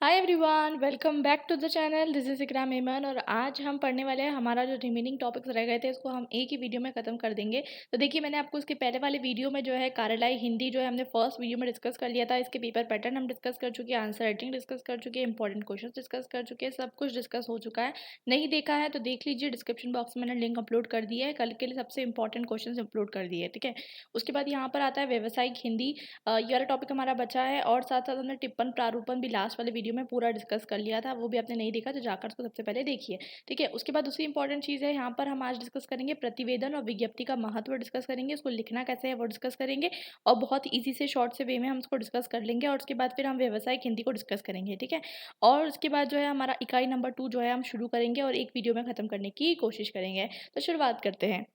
Hi everyone, welcome back to the channel. This is Ikram Memon और आज हम पढ़ने वाले हैं। हमारा जो रिमेनिंग टॉपिक्स रह गए थे इसको हम एक ही वीडियो में ख़त्म कर देंगे। तो देखिए, मैंने आपको इसके पहले वाले वीडियो में जो है कार्यलाई हिंदी जो है हमने फर्स्ट वीडियो में डिस्कस कर लिया था। इसके पेपर पैटर्न हम डिस्कस कर चुके हैं, आंसर राइटिंग डिस्कस कर चुके हैं, इंपॉर्टेंट क्वेश्चन डिस्कस कर चुके हैं, सब कुछ डिस्कस हो चुका है। नहीं देखा है तो देख लीजिए, डिस्क्रिप्शन बॉक्स में मैंने लिंक अपलोड कर दिया है। कल के लिए सबसे इंपॉर्टेंट क्वेश्चन अपलोड कर दिए, ठीक है। उसके बाद यहाँ पर आता है व्यावसायिक हिंदी। ये वाला टॉपिक हमारा बचा है और साथ साथ हमने टिप्पण प्रारूपण भी लास्ट वाले वीडियो में पूरा डिस्कस कर लिया था। वो भी आपने नहीं देखा तो जाकर उसको सबसे पहले देखिए, ठीक है। उसके बाद दूसरी इंपॉर्टेंट चीज़ है, यहाँ पर हम आज डिस्कस करेंगे प्रतिवेदन और विज्ञप्ति का महत्व डिस्कस करेंगे। उसको लिखना कैसे है वो डिस्कस करेंगे और बहुत ईजी से शॉर्ट से वे में हम उसको डिस्कस कर लेंगे। और उसके बाद फिर हम व्यावसायिक हिंदी को डिस्कस करेंगे, ठीक है। और उसके बाद जो है हमारा इकाई नंबर 2 जो है हम शुरू करेंगे और एक वीडियो में ख़त्म करने की कोशिश करेंगे। तो शुरुआत करते हैं।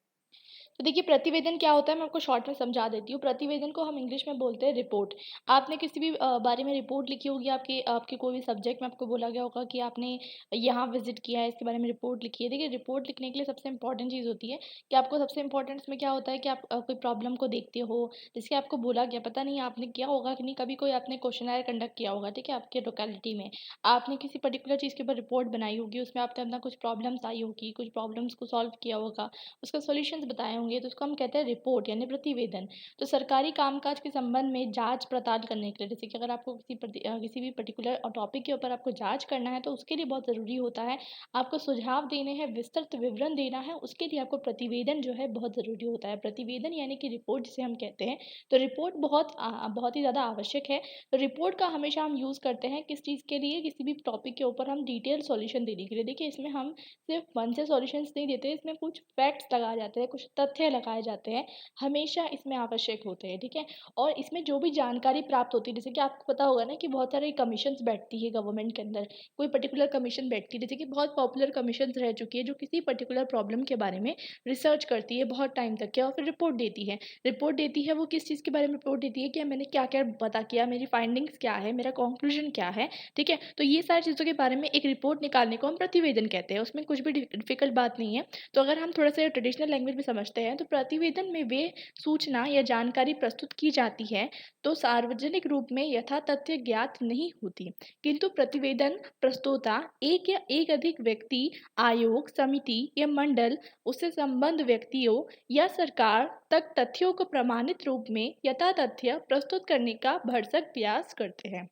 तो देखिए, प्रतिवेदन क्या होता है, मैं आपको शॉर्ट में समझा देती हूँ। प्रतिवेदन को हम इंग्लिश में बोलते हैं रिपोर्ट। आपने किसी भी बारे में रिपोर्ट लिखी होगी, आपके आपके कोई भी सब्जेक्ट में आपको बोला गया होगा कि आपने यहाँ विजिट किया है, इसके बारे में रिपोर्ट लिखी है। देखिए, रिपोर्ट लिखने के लिए सबसे इंपॉर्टेंट चीज़ होती है कि आपको सबसे इंपॉर्टेंट इसमें क्या होता है कि आप कोई प्रॉब्लम को देखते हो, जिसके आपको बोला गया, पता नहीं आपने किया होगा कि नहीं, कभी कोई आपने क्वेश्चनर कंडक्ट किया होगा, ठीक है, आपके लोकेलिटी में। आपने किसी पर्टिकुलर चीज़ के ऊपर रिपोर्ट बनाई होगी, उसमें आपने अपना कुछ प्रॉब्लम्स आई होगी, कुछ प्रॉब्लम्स को सॉल्व किया होगा, उसका सॉल्यूशंस बताए होंगे, तो उसको हम कहते हैं रिपोर्ट यानी प्रतिवेदन। तो सरकारी कामकाज के संबंध में जांच पड़ताल करने के लिए, जैसे कि अगर आपको किसी भी पर्टिकुलर टॉपिक के ऊपर आपको जांच करना है तो उसके लिए बहुत ज़रूरी होता है। आपको सुझाव देने हैं, विस्तृत विवरण देना है, उसके लिए आपको प्रतिवेदन जो है बहुत ज़रूरी होता है। प्रतिवेदन यानी कि रिपोर्ट जिसे हम कहते हैं। तो रिपोर्ट बहुत ही ज़्यादा आवश्यक है। तो रिपोर्ट का हमेशा हम यूज़ करते हैं किस चीज़ के लिए, किसी भी टॉपिक के ऊपर हम डिटेल सॉल्यूशन देने के लिए। देखिए, इसमें हम सिर्फ मन से सॉल्यूशंस नहीं देते, इसमें कुछ फैक्ट्स लगाए जाते हैं, कुछ तथ्य लगाए जाते हैं, हमेशा इसमें आवश्यक होते हैं, ठीक है। और इसमें जो भी जानकारी प्राप्त होती है, जैसे कि आपको पता होगा ना कि बहुत सारी कमीशंस बैठती है गवर्नमेंट के अंदर। कोई पर्टिकुलर कमीशन बैठती है, जैसे कि बहुत पॉपुलर कमीशंस रह चुकी है जो किसी पर्टिकुलर प्रॉब्लम के बारे में रिसर्च करती है बहुत टाइम तक के और फिर रिपोर्ट देती है। रिपोर्ट देती है वो किस चीज़ के बारे में रिपोर्ट देती है कि मैंने क्या क्या पता किया, मेरी फाइंडिंग्स क्या है, मेरा कंक्लूजन क्या है, ठीक है। तो ये सारी चीज़ों के बारे में एक रिपोर्ट निकालने को हम प्रतिवेदन कहते हैं। उसमें कुछ भी डिफ़िकल्ट बात नहीं है। तो अगर हम थोड़ा-सा ट्रेडिशनल लैंग्वेज में समझते हैं तो प्रतिवेदन में वे सूचना या जानकारी प्रस्तुत की जाती है तो सार्वजनिक रूप में यथा तथ्य ज्ञात नहीं होती, किंतु प्रतिवेदन प्रस्तोता एक या एक अधिक व्यक्ति, आयोग, समिति या मंडल, उससे संबद्ध व्यक्तियों या सरकार तक तथ्यों को प्रमाणित रूप में यथा तथ्य प्रस्तुत करने का भरसक प्रयास करते हैं।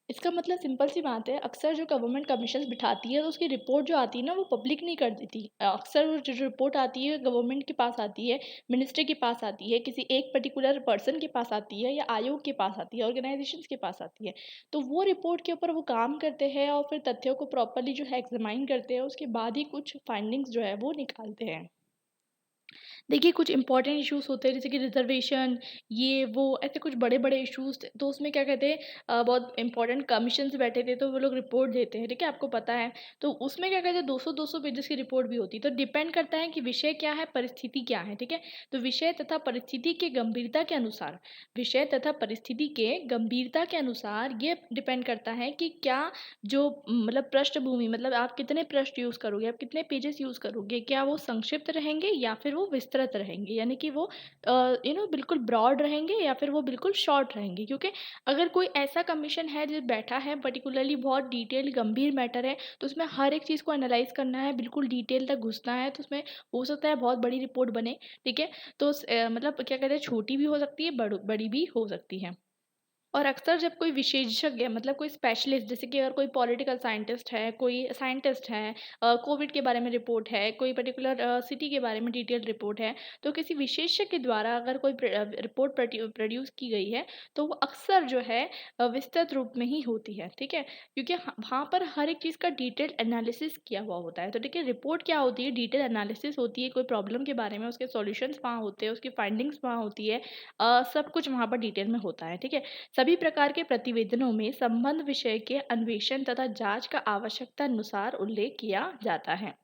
इसका मतलब सिंपल सी बात है, अक्सर जो गवर्नमेंट कमीशंस बिठाती है तो उसकी रिपोर्ट जो आती है ना वो पब्लिक नहीं कर देती। अक्सर वो जो रिपोर्ट आती है गवर्नमेंट के पास आती है, मिनिस्टर के पास आती है, किसी एक पर्टिकुलर पर्सन के पास आती है या आयोग के पास आती है, ऑर्गेनाइजेशंस के पास आती है। तो वो रिपोर्ट के ऊपर वो काम करते हैं और फिर तथ्यों को प्रॉपर्ली जो है एग्जामाइन करते हैं, उसके बाद ही कुछ फाइंडिंग्स जो है वो निकालते हैं। देखिए, कुछ इंपॉर्टेंट इश्यूज़ होते हैं जैसे कि रिज़र्वेशन, ये वो ऐसे कुछ बड़े-बड़े इश्यूज़ थे। तो उसमें क्या कहते हैं, बहुत इंपॉर्टेंट कमीशन्स बैठे थे तो वो लोग रिपोर्ट देते हैं, ठीक है, आपको पता है। तो उसमें क्या कहते हैं 200-200 पेजेज़ की रिपोर्ट भी होती है। तो डिपेंड करता है कि विषय क्या है, परिस्थिति क्या है, ठीक है। तो विषय तथा परिस्थिति के गंभीरता के अनुसार ये डिपेंड करता है कि क्या जो मतलब पृष्ठभूमि, मतलब आप कितने पृष्ठ यूज़ करोगे, आप कितने पेजेस यूज़ करोगे, क्या वो संक्षिप्त रहेंगे या फिर वो विस्तृत रहेंगे, यानी कि वो बिल्कुल ब्रॉड रहेंगे या फिर वो बिल्कुल शॉर्ट रहेंगे। क्योंकि अगर कोई ऐसा कमीशन है जो बैठा है पर्टिकुलरली बहुत डिटेल गंभीर मैटर है, तो उसमें हर एक चीज़ को एनालाइज करना है, बिल्कुल डिटेल तक घुसना है, तो उसमें हो सकता है बहुत बड़ी रिपोर्ट बने, ठीक है। तो मतलब क्या कहते हैं, छोटी भी हो सकती है, बड़ी भी हो सकती है। और अक्सर जब कोई विशेषज्ञ मतलब कोई स्पेशलिस्ट, जैसे कि अगर कोई पॉलिटिकल साइंटिस्ट है, कोई साइंटिस्ट है, कोविड के बारे में रिपोर्ट है, कोई पर्टिकुलर सिटी के बारे में डिटेल्ड रिपोर्ट है, तो किसी विशेषज्ञ के द्वारा अगर कोई रिपोर्ट प्रोड्यूस की गई है, तो वो अक्सर जो है विस्तृत रूप में ही होती है, ठीक है। क्योंकि वहाँ पर हर एक चीज़ का डिटेल्ड एनालिसिस किया हुआ होता है। तो देखिए, रिपोर्ट क्या होती है, डिटेल एनालिसिस होती है कोई प्रॉब्लम के बारे में, उसके सॉल्यूशंस वहाँ होते हैं, उसकी फाइंडिंग्स वहाँ होती है, सब कुछ वहाँ पर डिटेल में होता है, ठीक है। सभी प्रकार के प्रतिवेदनों में संबंध विषय के अन्वेषण तथा जांच का आवश्यकता अनुसार उल्लेख किया जाता है।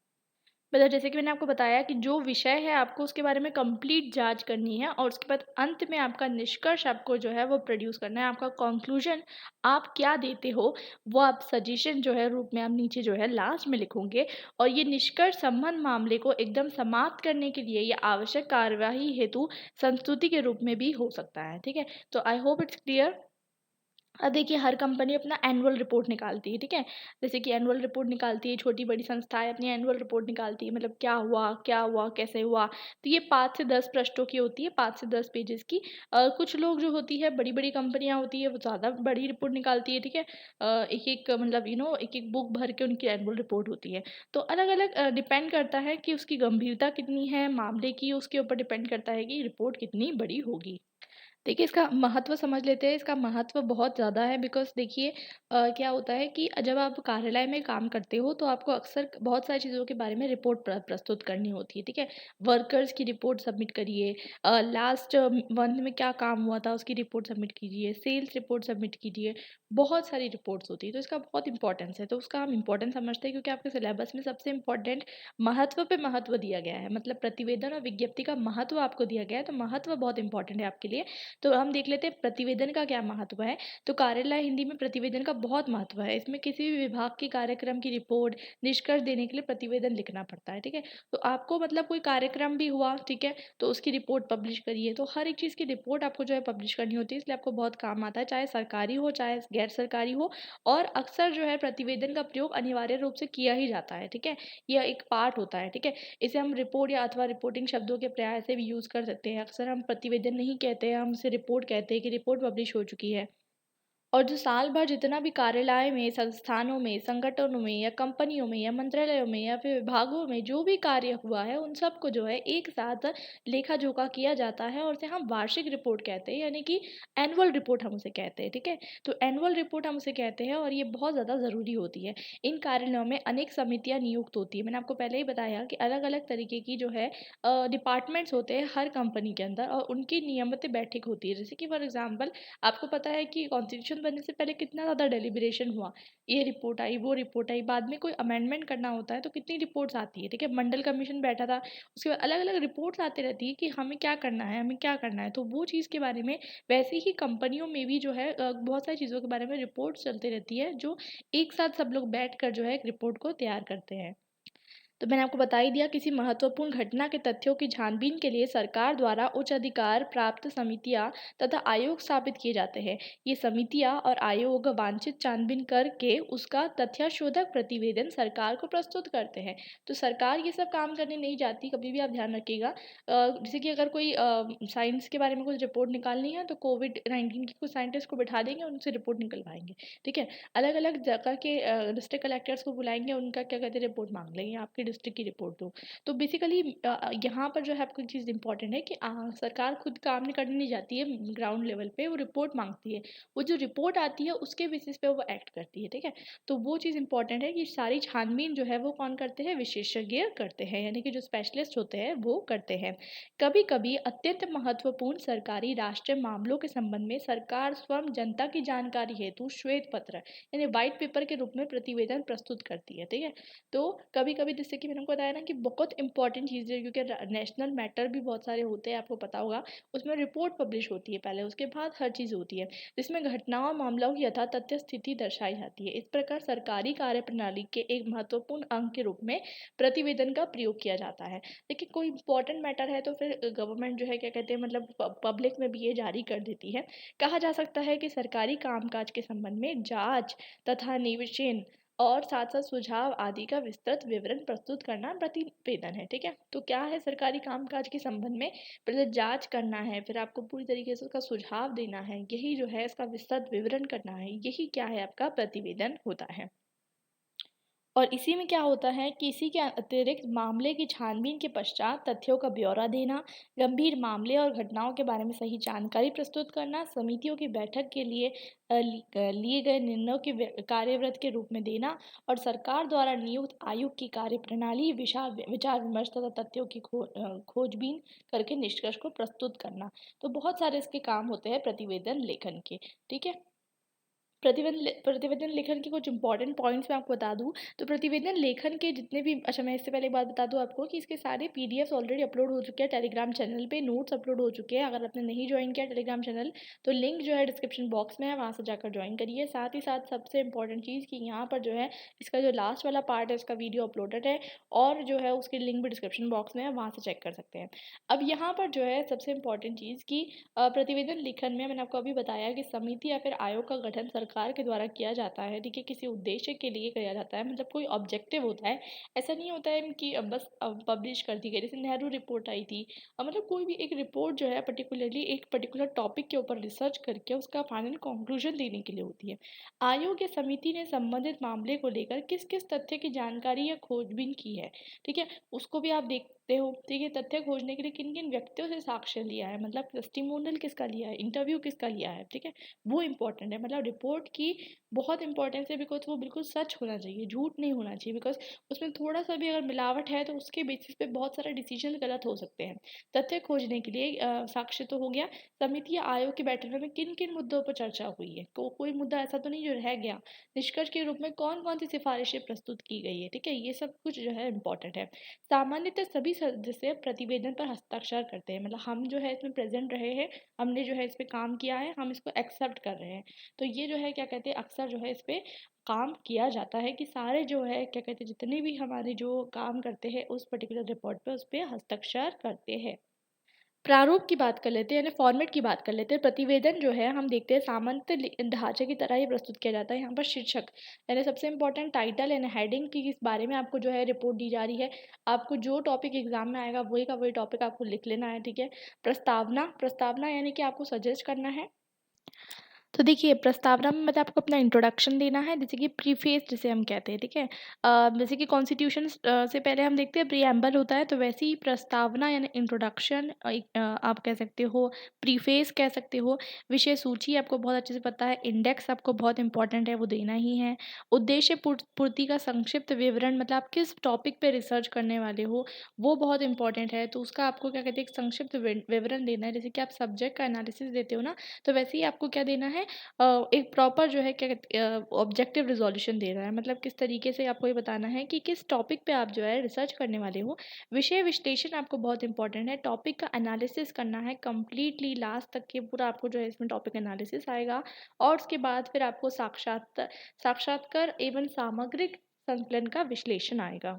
मतलब जैसे कि मैंने आपको बताया कि जो विषय है आपको उसके बारे में कंप्लीट जांच करनी है और उसके बाद अंत में आपका निष्कर्ष आपको जो है वो प्रोड्यूस करना है। आपका कंक्लूजन आप क्या देते हो वो आप सजेशन जो है रूप में आप नीचे जो है लास्ट में लिखोगे। और ये निष्कर्ष संबंध मामले को एकदम समाप्त करने के लिए या आवश्यक कार्यवाही हेतु संस्तुति के रूप में भी हो सकता है, ठीक है। तो आई होप इट्स क्लियर। अब देखिए हर कंपनी अपना एनुअल रिपोर्ट निकालती है, ठीक है? जैसे कि एनुअल रिपोर्ट निकालती है, छोटी-बड़ी संस्थाएँ अपनी एनुअल रिपोर्ट निकालती है, मतलब क्या हुआ, कैसे हुआ? तो ये 5 से 10 पृष्ठों की होती है, 5 से 10 पेजेज़ की। कुछ लोग जो होती है, बड़ी-बड़ी कंपनियाँ होती है, वो ज़्यादा बड़ी रिपोर्ट निकालती है, ठीक है? एक-एक मतलब एक-एक बुक भर के उनकी एनुअल रिपोर्ट होती है। तो अलग-अलग डिपेंड करता है कि उसकी गंभीरता कितनी है, मामले की, उसके ऊपर डिपेंड करता है कि रिपोर्ट कितनी बड़ी होगी। देखिए, इसका महत्व समझ लेते हैं, इसका महत्व बहुत ज़्यादा है बिकॉज़ देखिए क्या होता है कि जब आप कार्यालय में काम करते हो तो आपको अक्सर बहुत सारी चीज़ों के बारे में रिपोर्ट प्रस्तुत करनी होती है, ठीक है? वर्कर्स की रिपोर्ट सबमिट करिए, लास्ट मंथ में क्या काम हुआ था उसकी रिपोर्ट सबमिट कीजिए, सेल्स रिपोर्ट सबमिट कीजिए, बहुत सारी रिपोर्ट्स होती है, तो इसका बहुत इम्पोर्टेंस है। तो उसका हम इम्पोर्टेंस समझते हैं क्योंकि आपके सिलेबस में सबसे इम्पोर्टेंट महत्व पे महत्व दिया गया है, मतलब प्रतिवेदन और विज्ञप्ति का महत्व आपको दिया गया है, तो महत्व बहुत इम्पोर्टेंट है आपके लिए। तो हम देख लेते हैं प्रतिवेदन का क्या महत्व है। तो कार्यालय हिंदी में प्रतिवेदन का बहुत महत्व है। इसमें किसी भी विभाग के कार्यक्रम की रिपोर्ट, निष्कर्ष देने के लिए प्रतिवेदन लिखना पड़ता है, ठीक है? तो आपको मतलब कोई कार्यक्रम भी हुआ, ठीक है? तो उसकी रिपोर्ट पब्लिश करिए। तो हर एक चीज़ की रिपोर्ट आपको जो है पब्लिश करनी होती है, इसलिए आपको बहुत काम आता है, चाहे सरकारी हो, चाहे गैर सरकारी हो और अक्सर जो है प्रतिवेदन का प्रयोग अनिवार्य रूप से किया ही जाता है, ठीक है? यह एक पार्ट होता है, ठीक है? इसे हम रिपोर्ट या अथवा रिपोर्टिंग शब्दों के पर्याय से भी यूज़ कर सकते हैं। अक्सर हम प्रतिवेदन नहीं कहते हैं, हम उसे रिपोर्ट कहते हैं कि रिपोर्ट पब्लिश हो चुकी है। और जो साल भर जितना भी कार्यालय में, संस्थानों में, संगठनों में या कंपनियों में या मंत्रालयों में या फिर विभागों में जो भी कार्य हुआ है, उन सबको जो है एक साथ लेखा-जोखा किया जाता है और उसे हम वार्षिक रिपोर्ट कहते हैं, यानी कि एनुअल रिपोर्ट हम उसे कहते हैं, ठीक है? तो एनुअल रिपोर्ट हम उसे कहते हैं और ये बहुत ज़्यादा ज़रूरी होती है। इन कार्यालयों में अनेक समितियाँ नियुक्त होती हैं। मैंने आपको पहले ही बताया कि अलग-अलग तरीके की जो है डिपार्टमेंट्स होते हैं हर कंपनी के अंदर और उनकी नियमित बैठक होती है। जैसे कि फॉर एग्ज़ाम्पल आपको पता है कि कॉन्स्टिट्यूशन बनने से पहले कितना ज़्यादा डेलिब्रेशन हुआ। ये रिपोर्ट आई, वो रिपोर्ट आई, बाद में कोई अमेंडमेंट करना होता है तो कितनी रिपोर्ट्स आती है, ठीक है? मंडल कमीशन बैठा था, उसके बाद अलग-अलग रिपोर्ट्स आती रहती है कि हमें क्या करना है, हमें क्या करना है। तो वो चीज़ के बारे में वैसे ही कंपनियों में भी जो है बहुत सारी चीज़ों के बारे में रिपोर्ट्स चलती रहती है, जो एक साथ सब लोग बैठकर जो है एक रिपोर्ट को तैयार करते हैं। तो मैंने आपको बता ही दिया किसी महत्वपूर्ण घटना के तथ्यों की छानबीन के लिए सरकार द्वारा उच्च अधिकार प्राप्त समितियां तथा आयोग स्थापित किए जाते हैं। ये समितियां और आयोग वांछित छानबीन करके उसका तथ्यशोधक प्रतिवेदन सरकार को प्रस्तुत करते हैं। तो सरकार ये सब काम करने नहीं जाती, कभी भी आप ध्यान रखिएगा। जैसे कि अगर कोई साइंस के बारे में कुछ रिपोर्ट निकालनी है तो कोविड-19 के कुछ साइंटिस्ट को बिठा देंगे, उनसे रिपोर्ट निकलवाएंगे, ठीक है? अलग-अलग जगह के डिस्ट्रिक्ट कलेक्टर्स को बुलाएँगे, उनका क्या कहते हैं रिपोर्ट माँग लेंगे, आपके डिस्ट्रिक्ट की रिपोर्ट दो। तो बेसिकली यहाँ पर जो है आपको एक चीज़ इम्पोर्टेंट है कि सरकार खुद काम नहीं करने नहीं जाती है ग्राउंड लेवल पे, वो रिपोर्ट माँगती है। वो जो रिपोर्ट आती है उसके बेसिस पे वो एक्ट करती है, ठीक है? तो वो चीज़ इम्पोर्टेंट है कि सारी छानबीन जो है वो कौन करते हैं? विशेषज्ञ करते हैं, यानी कि जो स्पेशलिस्ट होते हैं वो करते हैं। कभी-कभी अत्यंत महत्वपूर्ण सरकारी राष्ट्रीय मामलों के संबंध में सरकार स्वयं जनता की जानकारी हेतु श्वेत पत्र यानी व्हाइट पेपर के रूप में प्रतिवेदन प्रस्तुत करती है, ठीक है? तो कभी-कभी जैसे कि मैंने आपको बताया ना कि बहुत इंपॉर्टेंट चीज़ है क्योंकि नेशनल मैटर भी बहुत सारे होते हैं, आपको पता होगा। उसमें रिपोर्ट पब्लिश होती है पहले, उसके बाद हर चीज़ होती है, जिसमें घटनाओं और मामलों की यथा तथ्य स्थिति दर्शाई जाती है। इस प्रकार सरकारी कार्यप्रणाली के एक महत्वपूर्ण अंग के रूप में प्रतिवेदन का प्रयोग किया जाता है। देखिए कोई इंपॉर्टेंट मैटर है तो फिर गवर्नमेंट जो है क्या कहते हैं मतलब पब्लिक में भी ये जारी कर देती है। कहा जा सकता है कि सरकारी कामकाज के संबंध में जांच तथा निवेचन और साथ-साथ सुझाव आदि का विस्तृत विवरण प्रस्तुत करना प्रतिवेदन है, ठीक है? तो क्या है सरकारी कामकाज के संबंध में पहले जांच करना है, फिर आपको पूरी तरीके से उसका सुझाव देना है, यही जो है इसका विस्तृत विवरण करना है, यही क्या है आपका प्रतिवेदन होता है। और इसी में क्या होता है कि इसी के अतिरिक्त मामले की छानबीन के पश्चात तथ्यों का ब्यौरा देना, गंभीर मामले और घटनाओं के बारे में सही जानकारी प्रस्तुत करना, समितियों की बैठक के लिए लिए गए निर्णयों के कार्यव्रत के रूप में देना और सरकार द्वारा नियुक्त आयोग की कार्यप्रणाली विचार विमर्श तथा तथ्यों की खोजबीन करके निष्कर्ष को प्रस्तुत करना। तो बहुत सारे इसके काम होते हैं प्रतिवेदन लेखन के, ठीक है? प्रतिवेदन लेखन के कुछ इंपॉर्टेंट पॉइंट्स मैं आपको बता दूं, तो प्रतिवेदन लेखन के जितने भी, अच्छा मैं इससे पहले एक बात बता दूं आपको कि इसके सारे पीडीएफ्स ऑलरेडी अपलोड हो चुके हैं टेलीग्राम चैनल पे, नोट्स अपलोड हो चुके हैं। अगर आपने नहीं ज्वाइन किया टेलीग्राम चैनल तो लिंक जो है डिस्क्रिप्शन बॉक्स में है, वहाँ से जाकर ज्वाइन करिए। साथ ही साथ सबसे इंपॉर्टेंट चीज़ कि यहाँ पर जो है इसका जो लास्ट वाला पार्ट है इसका वीडियो अपलोडेड है, और जो है उसकी लिंक भी डिस्क्रिप्शन बॉक्स में है, वहाँ से चेक कर सकते हैं। अब यहाँ पर जो है सबसे इम्पॉर्टेंट चीज़ की प्रतिवेदन लेखन में मैंने आपको अभी बताया कि समिति या फिर आयोग का गठन सरकार के द्वारा किया जाता है, ठीक है, किसी उद्देश्य के लिए किया जाता है, मतलब कोई ऑब्जेक्टिव होता है। ऐसा नहीं होता है कि बस पब्लिश कर दी गई, जैसे नेहरू रिपोर्ट आई थी। मतलब कोई भी एक रिपोर्ट जो है पर्टिकुलरली एक पर्टिकुलर टॉपिक के ऊपर रिसर्च करके उसका फाइनल कंक्लूजन देने के लिए होती है। आयोग या समिति ने संबंधित मामले को लेकर किस किस तथ्य की जानकारी या खोजबीन की है, ठीक है, उसको भी आप देखते हो। ठीक है, तथ्य खोजने के लिए किन किन व्यक्तियों से साक्ष्य लिया है, मतलब टेस्टिमोनियल किसका लिया है, इंटरव्यू किसका लिया है, ठीक है, वो इंपॉर्टेंट है। मतलब रिपोर्ट की बहुत इंपॉर्टेंस है, बिकॉज वो बिल्कुल सच होना चाहिए, झूठ नहीं होना चाहिए, बिकॉज उसमें थोड़ा सा भी अगर मिलावट है तो उसके बेसिस पे बहुत सारे डिसीजन गलत हो सकते हैं। तथ्य खोजने के लिए साक्ष्य तो हो गया। समिति या आयोग की बैठक में किन किन मुद्दों पर चर्चा हुई है, कोई मुद्दा ऐसा तो नहीं जो रह गया। निष्कर्ष के रूप में कौन कौन सी सिफारिशें प्रस्तुत की गई है, ठीक है, ये सब कुछ जो है इम्पोर्टेंट है। सामान्यतः सभी सदस्य प्रतिवेदन पर हस्ताक्षर करते हैं, मतलब हम जो है इसमें प्रेजेंट रहे हैं, हमने जो है इस पे काम किया है, हम इसको एक्सेप्ट कर रहे हैं। तो ये जो है क्या कहते हैं, अक्सर जो है इस पे काम किया जाता है कि सारे जो है क्या कहते हैं जितने भी हमारे जो काम करते हैं उस पर्टिकुलर रिपोर्ट पे उस पे हस्ताक्षर करते हैं। प्रारूप की बात कर लेते हैं, यानी फॉर्मेट की बात कर लेते हैं। प्रतिवेदन जो है हम देखते हैं सामान्य ढांचे की तरह ही प्रस्तुत किया जाता है। यहाँ पर शीर्षक यानी सबसे इंपॉर्टेंट टाइटल यानी हेडिंग की किस बारे में आपको जो है रिपोर्ट दी जा रही है, आपको जो टॉपिक एग्जाम में आएगा वही का वही टॉपिक आपको लिख लेना है, ठीक है। प्रस्तावना, प्रस्तावना यानी कि आपको सजेस्ट करना है। तो देखिए प्रस्तावना में मतलब आपको अपना इंट्रोडक्शन देना है, जैसे कि प्रीफेस जिसे हम कहते हैं, ठीक है। जैसे कि कॉन्स्टिट्यूशन से पहले हम देखते हैं प्रीएम्बल होता है, तो वैसे ही प्रस्तावना यानी इंट्रोडक्शन आप कह सकते हो, प्रीफेस कह सकते हो। विषय सूची आपको बहुत अच्छे से पता है, इंडेक्स आपको बहुत इंपॉर्टेंट है, वो देना ही है। उद्देश्य पूर्ति का संक्षिप्त विवरण, मतलब आप किस टॉपिक पे रिसर्च करने वाले हो वो बहुत इंपॉर्टेंट है, तो उसका आपको क्या कहते हैं एक संक्षिप्त विवरण देना है। जैसे कि आप सब्जेक्ट का एनालिसिस देते हो ना, तो वैसे ही आपको क्या देना है, एक प्रॉपर जो है क्या कहते ऑब्जेक्टिव रिजोल्यूशन दे रहा है, मतलब किस तरीके से आपको ये बताना है कि किस टॉपिक पे आप जो है रिसर्च करने वाले हो। विषय विश्लेषण आपको बहुत इंपॉर्टेंट है, टॉपिक का एनालिसिस करना है कंप्लीटली लास्ट तक के पूरा, आपको जो है इसमें टॉपिक एनालिसिस आएगा। और उसके बाद फिर आपको साक्षात्कार एवं सामग्रिक संकलन का विश्लेषण आएगा।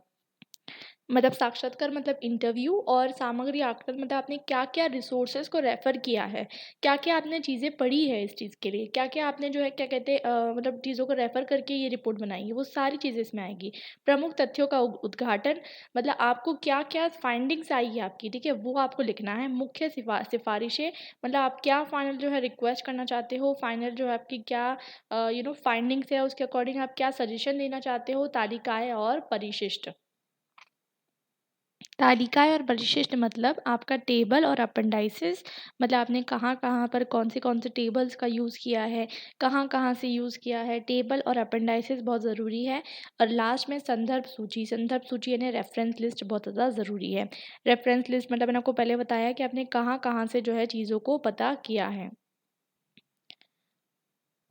मतलब साक्षात्कार मतलब इंटरव्यू, और सामग्री आकलन मतलब आपने क्या क्या रिसोर्सेज को रेफर किया है, क्या क्या आपने चीज़ें पढ़ी है इस चीज़ के लिए, क्या क्या आपने जो है क्या कहते हैं मतलब चीज़ों को रेफर करके ये रिपोर्ट बनाई है, वो सारी चीज़ें इसमें आएगी। प्रमुख तथ्यों का उद्घाटन, मतलब आपको क्या क्या फाइंडिंग्स आई है आपकी, ठीक है, वो आपको लिखना है। मुख्य सिफारिशें, मतलब आप क्या फाइनल जो है रिक्वेस्ट करना चाहते हो, फाइनल जो है आपकी क्या फाइंडिंग्स है, उसके अकॉर्डिंग आप क्या सजेशन देना चाहते हो। तालिकाएं और परिशिष्ट, तालिकाएँ और परिशिष्ट मतलब आपका टेबल और अपेंडाइसेस, मतलब आपने कहाँ-कहाँ पर कौन से टेबल्स का यूज़ किया है, कहाँ-कहाँ से यूज़ किया है, टेबल और अपेंडाइसेस बहुत ज़रूरी है। और लास्ट में संदर्भ सूची यानी रेफ़रेंस लिस्ट बहुत ज़्यादा ज़रूरी है। रेफ़रेंस लिस्ट मतलब मैंने आपको पहले बताया कि आपने कहाँ-कहाँ से जो है चीज़ों को पता किया है।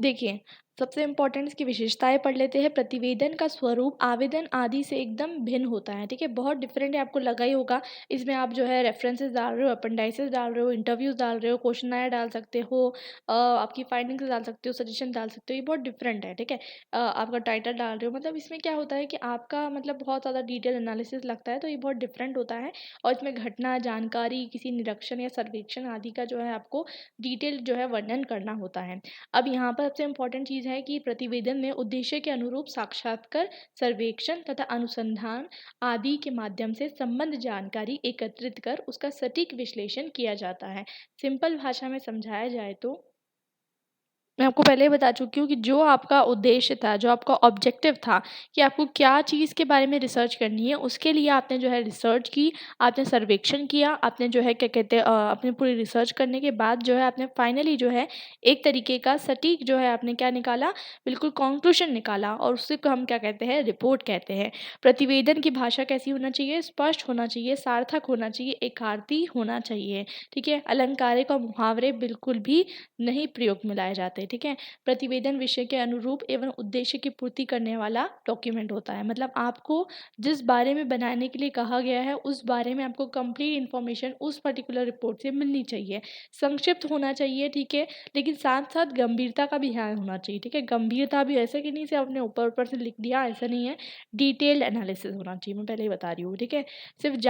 देखिए, सबसे इम्पोर्टेंट इसकी विशेषताएँ पढ़ लेते हैं। प्रतिवेदन का स्वरूप आवेदन आदि से एकदम भिन्न होता है, ठीक है? बहुत डिफरेंट है, आपको लगा ही होगा। इसमें आप जो है रेफ़रेंसेस डाल रहे हो, अपेंडाइसेस डाल रहे हो, इंटरव्यूज़ डाल रहे हो, क्वेश्चनायर डाल सकते हो, आपकी फाइंडिंग्स डाल सकते हो, सजेशन डाल सकते हो, ये बहुत डिफरेंट है, ठीक है? आपका टाइटल डाल रहे हो, मतलब इसमें क्या होता है कि आपका मतलब बहुत ज़्यादा डिटेल एनालिसिस लगता है, तो ये बहुत डिफरेंट होता है। और इसमें घटना, जानकारी, किसी निरीक्षण या सर्वेक्षण आदि का जो है आपको डिटेल जो है वर्णन करना होता है। अब यहाँ पर सबसे इम्पोर्टेंट चीज़ है कि प्रतिवेदन में उद्देश्य के अनुरूप साक्षात्कार, सर्वेक्षण तथा अनुसंधान आदि के माध्यम से संबंध जानकारी एकत्रित कर उसका सटीक विश्लेषण किया जाता है। सिंपल भाषा में समझाया जाए तो मैं आपको पहले ही बता चुकी हूँ कि जो आपका उद्देश्य था, जो आपका ऑब्जेक्टिव था कि आपको क्या चीज़ के बारे में रिसर्च करनी है, उसके लिए आपने जो है रिसर्च की, आपने सर्वेक्षण किया, आपने जो है क्या कहते हैं अपनी पूरी रिसर्च करने के बाद जो है आपने फाइनली जो है एक तरीके का सटीक जो है आपने क्या निकाला, बिल्कुल कॉन्क्लूज़न निकाला, और उसी को हम क्या कहते हैं, रिपोर्ट कहते हैं। प्रतिवेदन की भाषा कैसी होना चाहिए? स्पष्ट होना चाहिए, सार्थक होना चाहिए, एकार्थी होना चाहिए, ठीक है? अलंकारिक और मुहावरे बिल्कुल भी नहीं प्रयोग में लाए जाते। ठीक है। प्रतिवेदन विषय के अनुरूप एवं उद्देश्य की पूर्ति करने वाला डॉक्यूमेंट होता है। मतलब आपको जिस बारे में बनाने के लिए कहा गया है उस बारे में आपको कंप्लीट इन्फॉर्मेशन उस पर्टिकुलर रिपोर्ट से मिलनी चाहिए। संक्षिप्त होना चाहिए, ठीक है, लेकिन साथ-साथ गंभीरता का भी ध्यान होना चाहिए, ठीक है। गंभीरता भी ऐसे कि नहीं सिर्फ आपने ऊपर-ऊपर से लिख दिया, ऐसा नहीं है। डिटेल्ड एनालिसिस होना चाहिए, मैं पहले ही बता रही हूँ, ठीक है। सिर्फ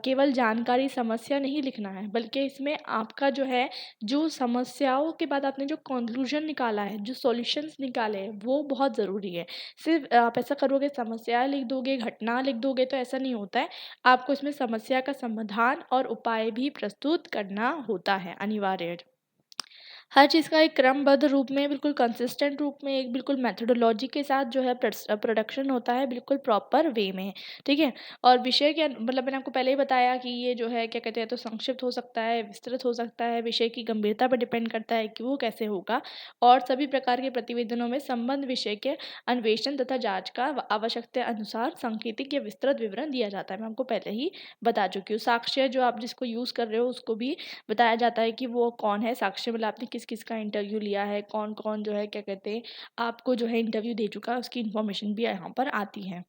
केवल जानकारी समस्या नहीं लिखना है, बल्कि इसमें आपका जो है, जो समस्याओं के बाद आपने जो कॉन्क्लूजन निकाला है, जो सॉल्यूशंस निकाले हैं, वो बहुत ज़रूरी है। सिर्फ आप ऐसा करोगे, समस्याएँ लिख दोगे, घटना लिख दोगे, तो ऐसा नहीं होता है। आपको इसमें समस्या का समाधान और उपाय भी प्रस्तुत करना होता है, अनिवार्य है। हर चीज़ का एक क्रमबद्ध रूप में, बिल्कुल कंसिस्टेंट रूप में, एक बिल्कुल मेथोडोलॉजी के साथ जो है प्रोडक्शन होता है, बिल्कुल प्रॉपर वे में, ठीक है। और विषय के मतलब मैंने आपको पहले ही बताया कि ये जो है क्या कहते हैं, तो संक्षिप्त हो सकता है, विस्तृत हो सकता है, विषय की गंभीरता पर डिपेंड करता है कि वो कैसे होगा। और सभी प्रकार के प्रतिवेदनों में संबंध विषय के अन्वेषण तथा जाँच का आवश्यकता अनुसार सांकेतिक या विस्तृत विवरण दिया जाता है। मैं आपको पहले ही बता चुकी हूँ। साक्ष्य जो आप जिसको यूज़ कर रहे हो उसको भी बताया जाता है कि वो कौन है साक्ष्य, मतलब आपने किस-किस का इंटरव्यू लिया है, कौन-कौन जो है क्या कहते हैं, आपको जो है इंटरव्यू दे चुका है, उसकी इन्फॉर्मेशन भी यहाँ पर आती है।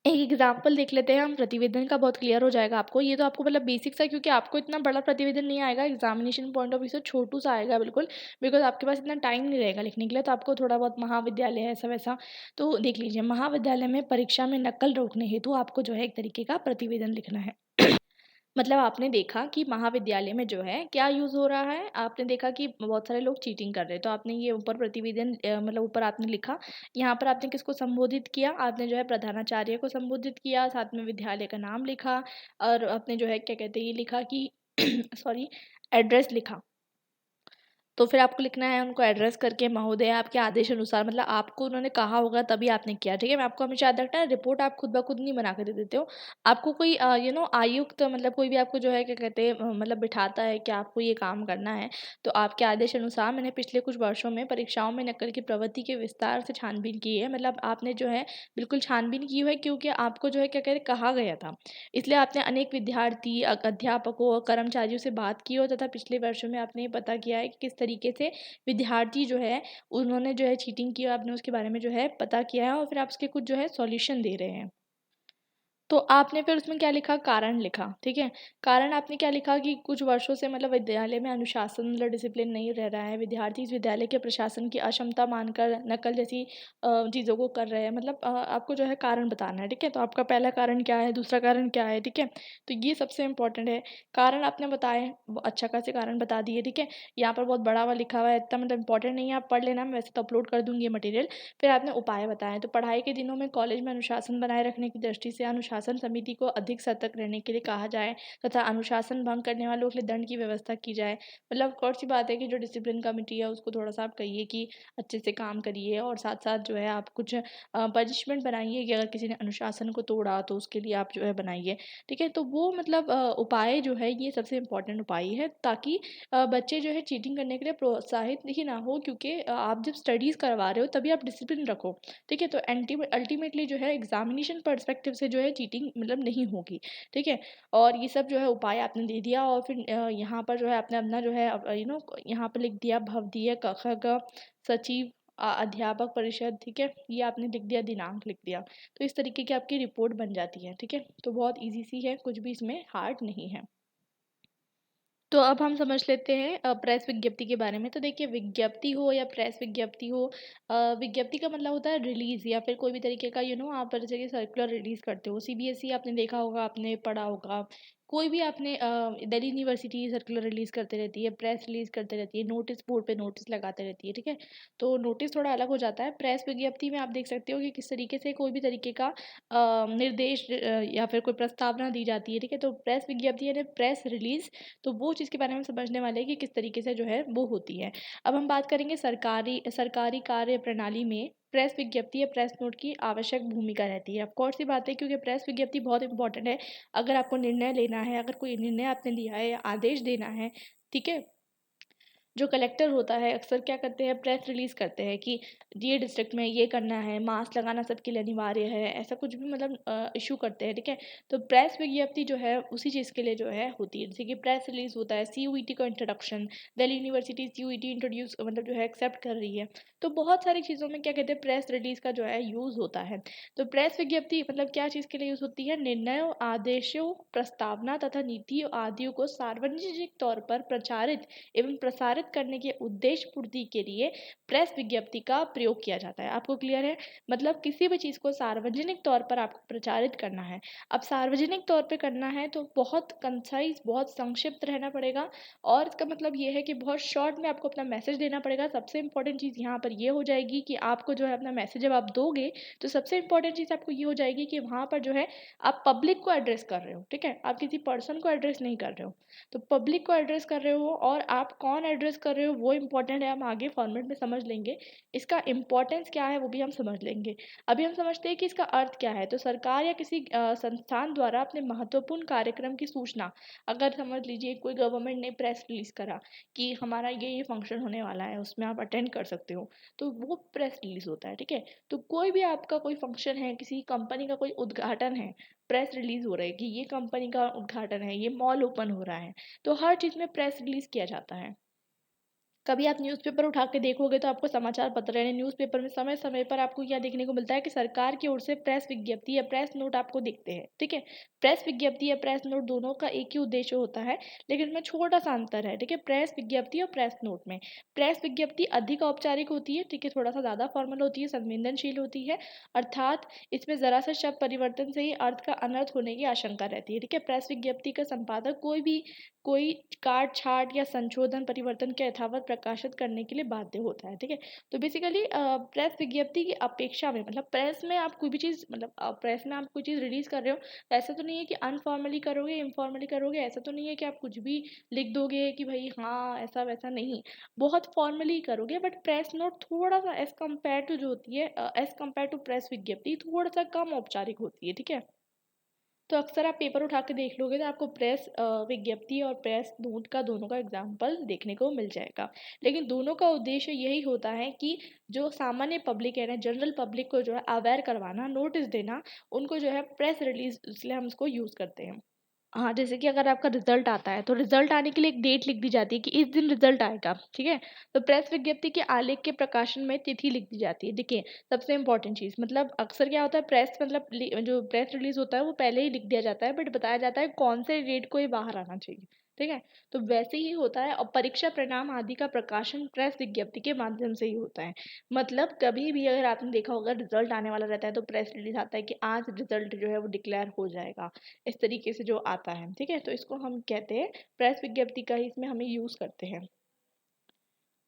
एक एग्ज़ाम्पल देख लेते हैं हम प्रतिवेदन का, बहुत क्लियर हो जाएगा आपको। ये तो आपको मतलब बेसिक सा, क्योंकि आपको इतना बड़ा प्रतिवेदन नहीं आएगा, एग्ज़ामिनेशन पॉइंट ऑफ व्यू से छोटू-सा आएगा बिल्कुल, बिकॉज़ आपके पास इतना टाइम नहीं रहेगा लिखने के लिए, तो आपको थोड़ा बहुत महाविद्यालय है ऐसा-वैसा, तो देख लीजिए। महाविद्यालय में परीक्षा में नकल रोकने हेतु आपको जो है एक तरीके का प्रतिवेदन लिखना है। मतलब आपने देखा कि महाविद्यालय में जो है क्या यूज़ हो रहा है, आपने देखा कि बहुत सारे लोग चीटिंग कर रहे हैं, तो आपने ये ऊपर प्रतिवेदन मतलब ऊपर आपने लिखा, यहाँ पर आपने किसको संबोधित किया, आपने जो है प्रधानाचार्य को संबोधित किया, साथ में विद्यालय का नाम लिखा और आपने जो है क्या कहते हैं, ये लिखा कि सॉरी, एड्रेस लिखा। तो फिर आपको लिखना है उनको एड्रेस करके, महोदय आपके आदेश अनुसार, मतलब आपको उन्होंने कहा होगा तभी आपने किया, ठीक है? मैं आपको हमेशा याद रखना है, रिपोर्ट आप खुद ब खुद नहीं बना के दे देते हो। आपको कोई आयुक्त, मतलब कोई भी आपको जो है क्या कहते हैं, मतलब बिठाता है कि आपको ये काम करना है, तो आपके आदेश अनुसार मैंने पिछले कुछ वर्षों में परीक्षाओं में नकल की प्रवृत्ति के विस्तार से छानबीन की है। मतलब आपने जो है बिल्कुल छानबीन की है, क्योंकि आपको जो है क्या कहते हैं, कहा गया था। इसलिए आपने अनेक विद्यार्थी, अध्यापकों और कर्मचारियों से बात की हो, तथा पिछले वर्षों में आपने ये पता किया है कि किस तरीके से विद्यार्थी जो है उन्होंने जो है चीटिंग की, आपने उसके बारे में जो है पता किया है और फिर आप उसके कुछ जो है सॉल्यूशन दे रहे हैं। तो आपने फिर उसमें क्या लिखा? कारण लिखा, ठीक है? कारण आपने क्या लिखा कि कुछ वर्षों से मतलब विद्यालय में अनुशासन, मतलब डिसिप्लिन नहीं रह रहा है। विद्यार्थी इस विद्यालय के प्रशासन की अक्षमता मानकर नकल जैसी चीज़ों को कर रहे हैं। मतलब आपको जो है कारण बताना है, ठीक है? तो आपका पहला कारण क्या है? दूसरा कारण क्या है? ठीक है? तो ये सबसे इम्पोर्टेंट है। कारण आपने बताए, अच्छा खासे कारण बता दिए, ठीक है? यहाँ पर बहुत बड़ा हुआ लिखा हुआ है, इतना मतलब इम्पोर्टेंट नहीं है, आप पढ़ लेना, मैं वैसे तो अपलोड कर दूँगी ये मटेरियल। फिर आपने उपाय बताए, तो पढ़ाई के दिनों में कॉलेज में अनुशासन बनाए रखने की दृष्टि से अनुशासन समिति को अधिक सतर्क रहने के लिए कहा जाए, तथा अनुशासन भंग करने वालों के लिए दंड की व्यवस्था की जाए। मतलब कौन सी बात है कि जो डिसिप्लिन कमेटी है उसको थोड़ा-सा आप कहिए कि अच्छे से काम करिए, और साथ-साथ जो है आप कुछ पनिशमेंट बनाइए कि अगर किसी ने अनुशासन को तोड़ा तो उसके लिए आप जो है बनाइए। ठीक है? तो वो मतलब उपाय जो है ये सबसे इम्पोर्टेंट उपाय है, ताकि बच्चे जो है चीटिंग करने के लिए प्रोत्साहित ही ना हो, क्योंकि आप जब स्टडीज़ करवा रहे हो तभी आप डिसिप्लिन रखो। ठीक है? तो अल्टीमेटली जो है एग्ज़ामिनेशन पर्सपेक्टिव से जो है चीटिंग मतलब नहीं होगी। ठीक है? और ये सब जो है उपाय आपने दे दिया, और फिर यहाँ पर जो है आपने अपना जो है यहाँ पे लिख दिया भवदीय क, ख, ग, सचिव, अध्यापक परिषद, ठीक है? ये आपने लिख दिया, दिनांक लिख दिया। तो इस तरीके की आपकी रिपोर्ट बन जाती है। ठीक है? तो बहुत ईज़ी सी है, कुछ भी इसमें हार्ड नहीं है। तो अब हम समझ लेते हैं प्रेस विज्ञप्ति के बारे में। तो देखिए, विज्ञप्ति हो या प्रेस विज्ञप्ति हो, विज्ञप्ति का मतलब होता है रिलीज़, या फिर कोई भी तरीके का आप जैसे कि सर्कुलर रिलीज़ करते हो। सीबीएसई आपने देखा होगा, आपने पढ़ा होगा। कोई भी आपने दिल्ली यूनिवर्सिटी सर्कुलर रिलीज़ करते रहती है, प्रेस रिलीज़ करते रहती है, नोटिस बोर्ड पे नोटिस लगाते रहती है, ठीक है? तो नोटिस थोड़ा अलग हो जाता है। प्रेस विज्ञप्ति में आप देख सकते हो कि किस तरीके से कोई भी तरीके का निर्देश या फिर कोई प्रस्तावना दी जाती है, ठीक है? तो प्रेस विज्ञप्ति यानी प्रेस रिलीज़, तो वो चीज़ के बारे में समझने वाले हैं कि किस तरीके से जो है वो होती है। अब हम बात करेंगे सरकारी सरकारी कार्य प्रणाली में प्रेस विज्ञप्ति या प्रेस नोट की आवश्यक भूमिका रहती है। ऑफ कोर्स सी बात है, क्योंकि प्रेस विज्ञप्ति बहुत इंपॉर्टेंट है। अगर आपको निर्णय लेना है, अगर कोई निर्णय आपने लिया है या आदेश देना है, ठीक है? जो कलेक्टर होता है अक्सर क्या करते हैं, प्रेस रिलीज़ करते हैं कि ये डिस्ट्रिक्ट में ये करना है, मास्क लगाना सबके लिए अनिवार्य है, ऐसा कुछ भी मतलब इश्यू करते हैं, ठीक है। तो प्रेस विज्ञप्ति जो है उसी चीज़ के लिए जो है होती है, जैसे कि प्रेस रिलीज़ होता है, सीयूईटी का introduction, Delhi university CUET introduce मतलब जो है एक्सेप्ट कर रही है। तो बहुत सारी चीज़ों में क्या कहते हैं, प्रेस रिलीज़ का जो है यूज़ होता है। तो प्रेस विज्ञप्ति मतलब क्या चीज़ के लिए यूज़ होती है, निर्णयों, आदेशों, प्रस्तावना तथा नीति आदि को सार्वजनिक तौर पर प्रचारित एवं प्रसारित करने के उद्देश्य पूर्ति के लिए प्रेस विज्ञप्ति का प्रयोग किया जाता है। आपको क्लियर है? मतलब किसी भी चीज़ को सार्वजनिक तौर पर आपको प्रचारित करना है। अब सार्वजनिक तौर पे करना है तो बहुत कंसाइज़, बहुत संक्षिप्त रहना पड़ेगा और इसका मतलब ये है कि बहुत शॉर्ट में आपको अपना मैसेज देना पड़ेगा। सबसे इम्पोर्टेंट चीज़ यहाँ पर ये हो जाएगी कि आपको जो है अपना मैसेज जब आप दोगे, तो सबसे इम्पोर्टेंट चीज़ आपको ये हो जाएगी कि वहाँ पर जो है आप पब्लिक को एड्रेस कर रहे हो, ठीक है? आप किसी पर्सन को एड्रेस नहीं कर रहे हो। तो पब्लिक को एड्रेस कर रहे हो और आप कौन एड्रेस कर रहे हो वो इम्पोर्टेंट है, हम आगे फॉर्मेट में समझ लेंगे। इसका इम्पोर्टेंस क्या है वो भी हम समझ लेंगे। अभी हम समझते हैं कि इसका अर्थ क्या है। तो सरकार या किसी संस्थान द्वारा अपने महत्वपूर्ण कार्यक्रम की सूचना, अगर समझ लीजिए कोई गवर्नमेंट ने प्रेस रिलीज़ करा कि हमारा ये फंक्शन होने वाला है, उसमें आप अटेंड कर सकते हो, तो वो प्रेस रिलीज़ होता है, ठीक है? तो कोई भी आपका कोई फंक्शन है, किसी कंपनी का कोई उद्घाटन है, प्रेस रिलीज़ हो रहा है कि ये कंपनी का उद्घाटन है, ये मॉल ओपन हो रहा है। तो हर चीज़ में प्रेस रिलीज़ किया जाता है। कभी आप न्यूज़पेपर उठा के देखोगे तो आपको समाचार पत्र यानी न्यूज़पेपर में समय-समय पर आपको क्या देखने को मिलता है कि सरकार की ओर से प्रेस विज्ञप्ति या प्रेस नोट आपको दिखते हैं, ठीक है? प्रेस विज्ञप्ति या प्रेस नोट दोनों का एक ही उद्देश्य होता है, लेकिन इसमें छोटा-सा अंतर है, ठीक है? प्रेस विज्ञप्ति और प्रेस नोट में। प्रेस विज्ञप्ति अधिक औपचारिक होती है, ठीक है? थोड़ा-सा ज़्यादा फॉर्मल होती है, संवेदनशील होती है, अर्थात इसमें ज़रा-सा शब्द परिवर्तन से ही अर्थ का अनर्थ होने की आशंका रहती है, ठीक है? प्रेस विज्ञप्ति का संपादक कोई काट-छाँट या संशोधन परिवर्तन के यथावत प्रकाशित करने के लिए बाध्य होता है, ठीक है? तो बेसिकली प्रेस विज्ञप्ति की अपेक्षा में मतलब प्रेस में आप कोई भी चीज़ मतलब प्रेस में आप कोई चीज़ रिलीज़ कर रहे हो, तो ऐसा तो नहीं है कि अनफॉर्मली करोगे, इनफॉर्मली करोगे, ऐसा तो नहीं है कि आप कुछ भी लिख दोगे कि भई हाँ, ऐसा-वैसा नहीं। बहुत फॉर्मली करोगे बट प्रेस नोट थोड़ा-सा एज़ कम्पेयर टू जो होती है एज़ कम्पेयर टू प्रेस विज्ञप्ति थोड़ा-सा कम औपचारिक होती है, ठीक है? तो अक्सर आप पेपर उठा के देख लोगे तो आपको प्रेस विज्ञप्ति और प्रेस नोट का दोनों का एग्जाम्पल देखने को मिल जाएगा। लेकिन दोनों का उद्देश्य यही होता है कि जो सामान्य पब्लिक है ना, जनरल पब्लिक को जो है अवेयर करवाना, नोटिस देना, उनको जो है प्रेस रिलीज़ इसलिए हम इसको यूज़ करते हैं। हाँ, जैसे कि अगर आपका रिज़ल्ट आता है, तो रिज़ल्ट आने के लिए एक डेट लिख दी जाती है कि इस दिन रिज़ल्ट आएगा, ठीक है? तो प्रेस विज्ञप्ति के आलेख के प्रकाशन में तिथि लिख दी जाती है। देखिए, सबसे इम्पोर्टेंट चीज़ मतलब अक्सर क्या होता है प्रेस मतलब जो प्रेस रिलीज़ होता है वो पहले ही लिख दिया जाता है बट बताया जाता है कौन से डेट को ये बाहर आना चाहिए, ठीक है? तो वैसे ही होता है और परीक्षा परिणाम आदि का प्रकाशन प्रेस विज्ञप्ति के माध्यम से ही होता है। मतलब कभी भी अगर आपने देखा होगा रिज़ल्ट आने वाला रहता है तो प्रेस रिलीज़ आता है कि आज रिज़ल्ट जो है वो डिक्लेयर हो जाएगा। इस तरीके से जो आता है, ठीक है? तो इसको हम कहते हैं प्रेस विज्ञप्ति का ही इसमें हमें यूज़ करते हैं।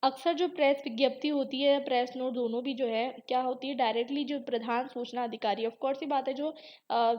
अक्सर जो प्रेस विज्ञप्ति होती है, प्रेस नोट दोनों भी जो है क्या होती है डायरेक्टली जो प्रधान सूचना अधिकारी ऑफ कोर्स सी बात है जो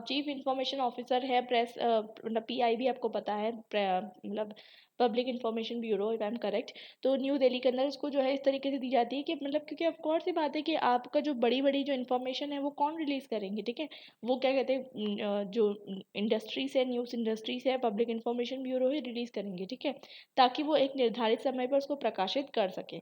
चीफ इंफॉर्मेशन ऑफिसर है प्रेस मतलब पीआईबी आपको पता है मतलब public information bureau if I am correct. तो न्यू दिल्ली के अंदर उसको जो है इस तरीके से दी जाती है कि मतलब क्योंकि ऑफ कोर्स सी बात है कि आपका जो बड़ी-बड़ी जो इन्फॉर्मेशन है वो कौन रिलीज़ करेंगे, ठीक है? वो क्या कहते हैं जो इंडस्ट्री से न्यूज़ इंडस्ट्री से पब्लिक इंफॉर्मेशन ब्यूरो ही रिलीज़ करेंगे, ठीक है? ताकि वो एक निर्धारित समय पर उसको प्रकाशित कर सकें।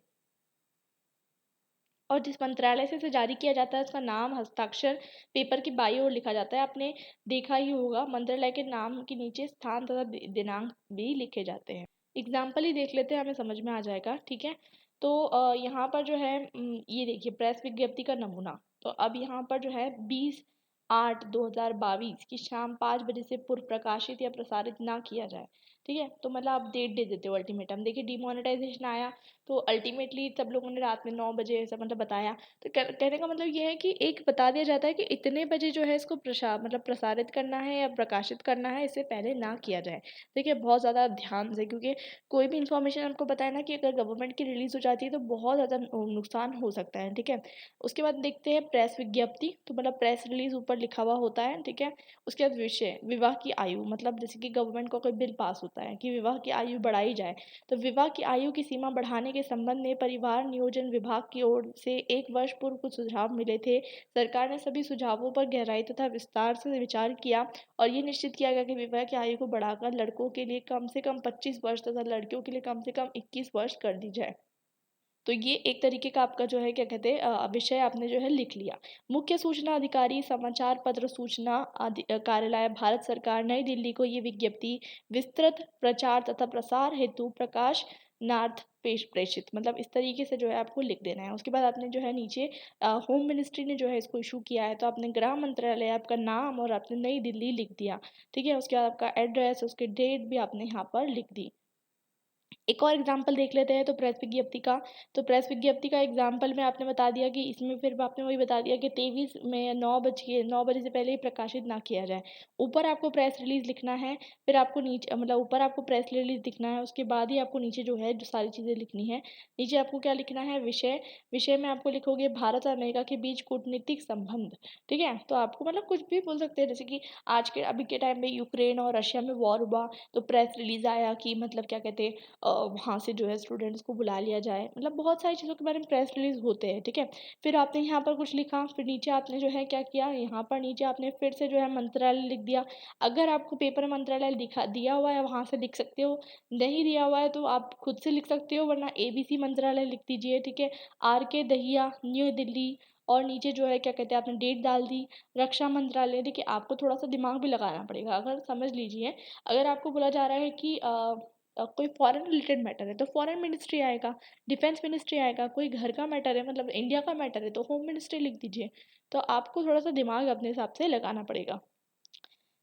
और जिस मंत्रालय से इसे जारी किया जाता है उसका नाम, हस्ताक्षर पेपर की बाईं ओर लिखा जाता है। आपने देखा ही होगा मंत्रालय के नाम के नीचे स्थान तथा दिनांक भी लिखे जाते हैं। एग्ज़ाम्पल ही देख लेते हैं हमें समझ में आ जाएगा, ठीक है? तो यहाँ पर जो है ये देखिए प्रेस विज्ञप्ति का नमूना। तो अब यहाँ पर जो है 20/8/2022 की शाम 5 बजे से पूर्व प्रकाशित या प्रसारित ना किया जाए, ठीक है? तो मतलब आप डेट दे देते हो अल्टीमेटम। देखिए डिमोनेटाइज़ेशन आया तो अल्टीमेटली सब लोगों ने रात में 9 बजे ऐसा मतलब बताया। तो कहने का मतलब ये है कि एक बता दिया जाता है कि इतने बजे जो है इसको मतलब प्रसारित करना है या प्रकाशित करना है, इससे पहले ना किया जाए। देखिए बहुत ज़्यादा ध्यान से क्योंकि कोई भी इन्फॉर्मेशन आपको पता है ना कि अगर गवर्नमेंट की रिलीज़ हो जाती है तो बहुत ज़्यादा नुकसान हो सकता है, ठीक है? उसके बाद देखते हैं प्रेस विज्ञप्ति, तो मतलब प्रेस रिलीज़ ऊपर लिखा हुआ होता है, ठीक है? उसके बाद विषय, विवाह की आयु मतलब जैसे कि गवर्नमेंट का कोई बिल पास सकता है कि विवाह की आयु बढ़ाई जाए। तो विवाह की आयु की सीमा बढ़ाने के संबंध में परिवार नियोजन विभाग की ओर से 1 वर्ष पूर्व कुछ सुझाव मिले थे। सरकार ने सभी सुझावों पर गहराई तथा विस्तार से विचार किया और ये निश्चित किया गया कि विवाह की आयु को बढ़ाकर लड़कों के लिए कम से कम 25 वर्ष तथा लड़कियों के लिए कम से कम 21 वर्ष कर दी जाए। तो ये एक तरीके का आपका जो है क्या कहते हैं विषय आपने जो है लिख लिया। मुख्य सूचना अधिकारी समाचार पत्र सूचना कार्यालय भारत सरकार नई दिल्ली को ये विज्ञप्ति विस्तृत प्रचार तथा प्रसार हेतु प्रकाश नार्थ प्रेषित, मतलब इस तरीके से जो है आपको लिख देना है। उसके बाद आपने जो है नीचे होम मिनिस्ट्री ने जो है इसको इशू किया है, तो आपने गृह मंत्रालय आपका नाम और आपने नई दिल्ली लिख दिया। ठीक है, उसके बाद आपका एड्रेस उसकी डेट भी आपने यहाँ पर लिख दी। एक और एग्जाम्पल देख लेते हैं तो प्रेस विज्ञप्ति का। तो प्रेस विज्ञप्ति का एग्जाम्पल में आपने बता दिया कि इसमें फिर आपने वही बता दिया कि 23 में 9 बजे से पहले ही प्रकाशित ना किया जाए। ऊपर आपको प्रेस रिलीज लिखना है, फिर आपको नीचे मतलब ऊपर आपको प्रेस रिलीज लिखना है, उसके बाद ही आपको नीचे जो है जो सारी चीज़ें लिखनी है। नीचे आपको क्या लिखना है, विषय। विषय में आपको लिखोगे भारत और अमेरिका के बीच कूटनीतिक संबंध। ठीक है, तो आपको मतलब कुछ भी बोल सकते हैं, जैसे कि आज के अभी के टाइम में यूक्रेन और रशिया में वॉर हुआ तो प्रेस रिलीज आया कि मतलब क्या कहते हैं वहाँ से जो है स्टूडेंट्स को बुला लिया जाए, मतलब बहुत सारी चीज़ों के बारे में प्रेस रिलीज होते हैं। ठीक है, फिर आपने यहाँ पर कुछ लिखा, फिर नीचे आपने जो है क्या किया, यहाँ पर नीचे आपने फिर से जो है मंत्रालय लिख दिया। अगर आपको पेपर में मंत्रालय दिखा दिया हुआ है वहाँ से लिख सकते हो, नहीं दिया हुआ है तो आप खुद से लिख सकते हो, वरना ABC मंत्रालय लिख दीजिए। ठीक है, RK दहिया न्यू दिल्ली, और नीचे जो है क्या कहते हैं आपने डेट डाल दी। रक्षा मंत्रालय, देखिए आपको थोड़ा सा दिमाग भी लगाना पड़ेगा। अगर समझ लीजिए, अगर आपको बोला जा रहा है कि कोई फॉरेन रिलेटेड मैटर है तो फॉरेन मिनिस्ट्री आएगा, डिफेंस मिनिस्ट्री आएगा। कोई घर का मैटर है मतलब इंडिया का मैटर है तो होम मिनिस्ट्री लिख दीजिए। तो आपको थोड़ा सा दिमाग अपने हिसाब से लगाना पड़ेगा।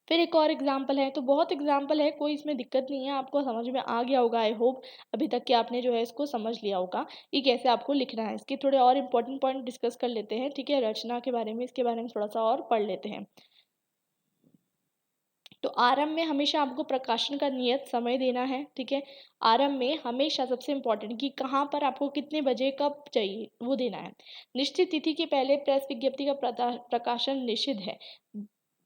फिर एक और एग्जाम्पल है, तो बहुत एग्जाम्पल है, कोई इसमें दिक्कत नहीं है, आपको समझ में आ गया होगा आई होप। अभी तक कि आपने जो है इसको समझ लिया होगा कि कैसे आपको लिखना है। इसके थोड़े और इंपॉर्टेंट पॉइंट डिस्कस कर लेते हैं। ठीक है, रचना के बारे में, इसके बारे में थोड़ा सा और पढ़ लेते हैं। तो आरंभ में हमेशा आपको प्रकाशन का नियत समय देना है। ठीक है, आरंभ में हमेशा सबसे इम्पोर्टेंट कि कहाँ पर आपको कितने बजे कब चाहिए वो देना है। निश्चित तिथि के पहले प्रेस विज्ञप्ति का प्रकाशन निषिद्ध है,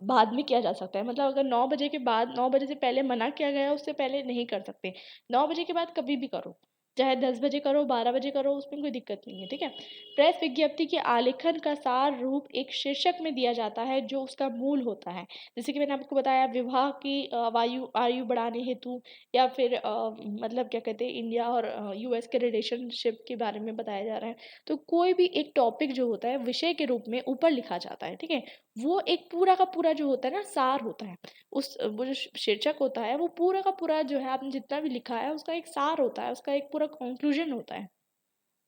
बाद में किया जा सकता है। मतलब अगर 9 बजे के बाद, 9 बजे से पहले मना किया गया है उससे पहले नहीं कर सकते। 9 बजे के बाद कभी भी करो, चाहे 10 बजे करो, 12 बजे करो, उसमें कोई दिक्कत नहीं है। ठीक है, प्रेस विज्ञप्ति के आलेखन का सार रूप एक शीर्षक में दिया जाता है जो उसका मूल होता है। जैसे कि मैंने आपको बताया विवाह की आयु बढ़ाने हेतु, या फिर मतलब क्या कहते हैं इंडिया और US के रिलेशनशिप के बारे में बताया जा रहा है। तो कोई भी एक टॉपिक जो होता है विषय के रूप में ऊपर लिखा जाता है। ठीक है, वो एक पूरा का पूरा जो होता है ना सार होता है। उस वो जो शीर्षक होता है वो पूरा का पूरा जो है आपने जितना भी लिखा है उसका एक सार होता है, उसका एक पूरा कंक्लूजन होता है।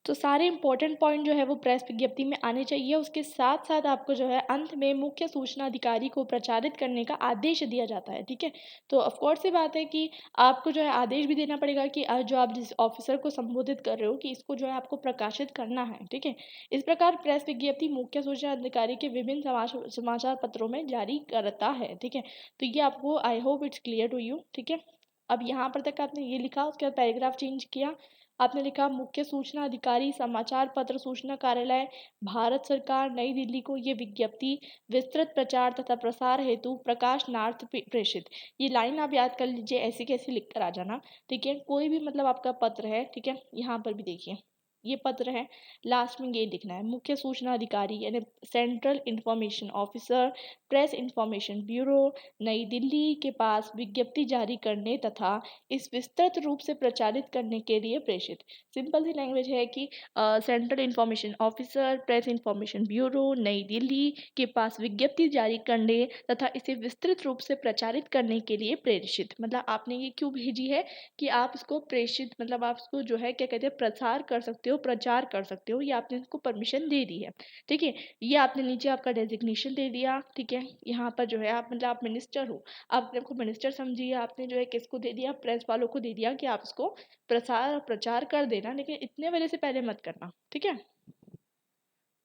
तो सारे इंपॉर्टेंट पॉइंट जो है वो प्रेस विज्ञप्ति में आने चाहिए। उसके साथ साथ आपको जो है अंत में मुख्य सूचना अधिकारी को प्रचारित करने का आदेश दिया जाता है। ठीक है, तो ऑफ कोर्स ये बात है कि आपको जो है आदेश भी देना पड़ेगा कि जो आप जिस ऑफिसर को संबोधित कर रहे हो कि इसको जो है आपको प्रकाशित करना है। ठीक है, इस प्रकार प्रेस विज्ञप्ति मुख्य सूचना अधिकारी के विभिन्न समाचार पत्रों में जारी करता है। ठीक है, तो ये आपको I hope it's clear to you. ठीक है, अब यहाँ पर तक आपने ये लिखा, उसके बाद पैराग्राफ चेंज किया, आपने लिखा मुख्य सूचना अधिकारी समाचार पत्र सूचना कार्यालय भारत सरकार नई दिल्ली को ये विज्ञप्ति विस्तृत प्रचार तथा प्रसार हेतु प्रकाश नार्थ प्रेषित। ये लाइन आप याद कर लीजिए, ऐसे कैसे लिख कर आ जाना। ठीक है, कोई भी मतलब आपका पत्र है, ठीक है, यहाँ पर भी देखिए ये पत्र है, लास्ट में ये लिखना है मुख्य सूचना अधिकारी यानी central information officer press information bureau नई दिल्ली के पास विज्ञप्ति जारी करने तथा इस विस्तृत रूप से प्रचारित करने के लिए प्रेषित। सिंपल सी लैंग्वेज है कि central information officer press information bureau नई दिल्ली के पास विज्ञप्ति जारी करने तथा इसे विस्तृत रूप से प्रचारित करने के लिए प्रेषित। मतलब आपने ये क्यों भेजी है कि आप इसको प्रेषित मतलब आप इसको जो है क्या कहते हैं प्रसार कर सकते हो, प्रचार कर सकते हो, ये आपने इसको परमिशन दे दी है। ठीक है, ये आपने नीचे आपका डेजिग्नेशन दे दिया। ठीक है, यहाँ पर जो है आप मतलब आप मिनिस्टर हो, आप अपने को मिनिस्टर समझिए, आपने जो है किसको दे दिया, प्रेस वालों को दे दिया कि आप इसको प्रसार और प्रचार कर देना, लेकिन इतने बजे से पहले मत करना। ठीक है,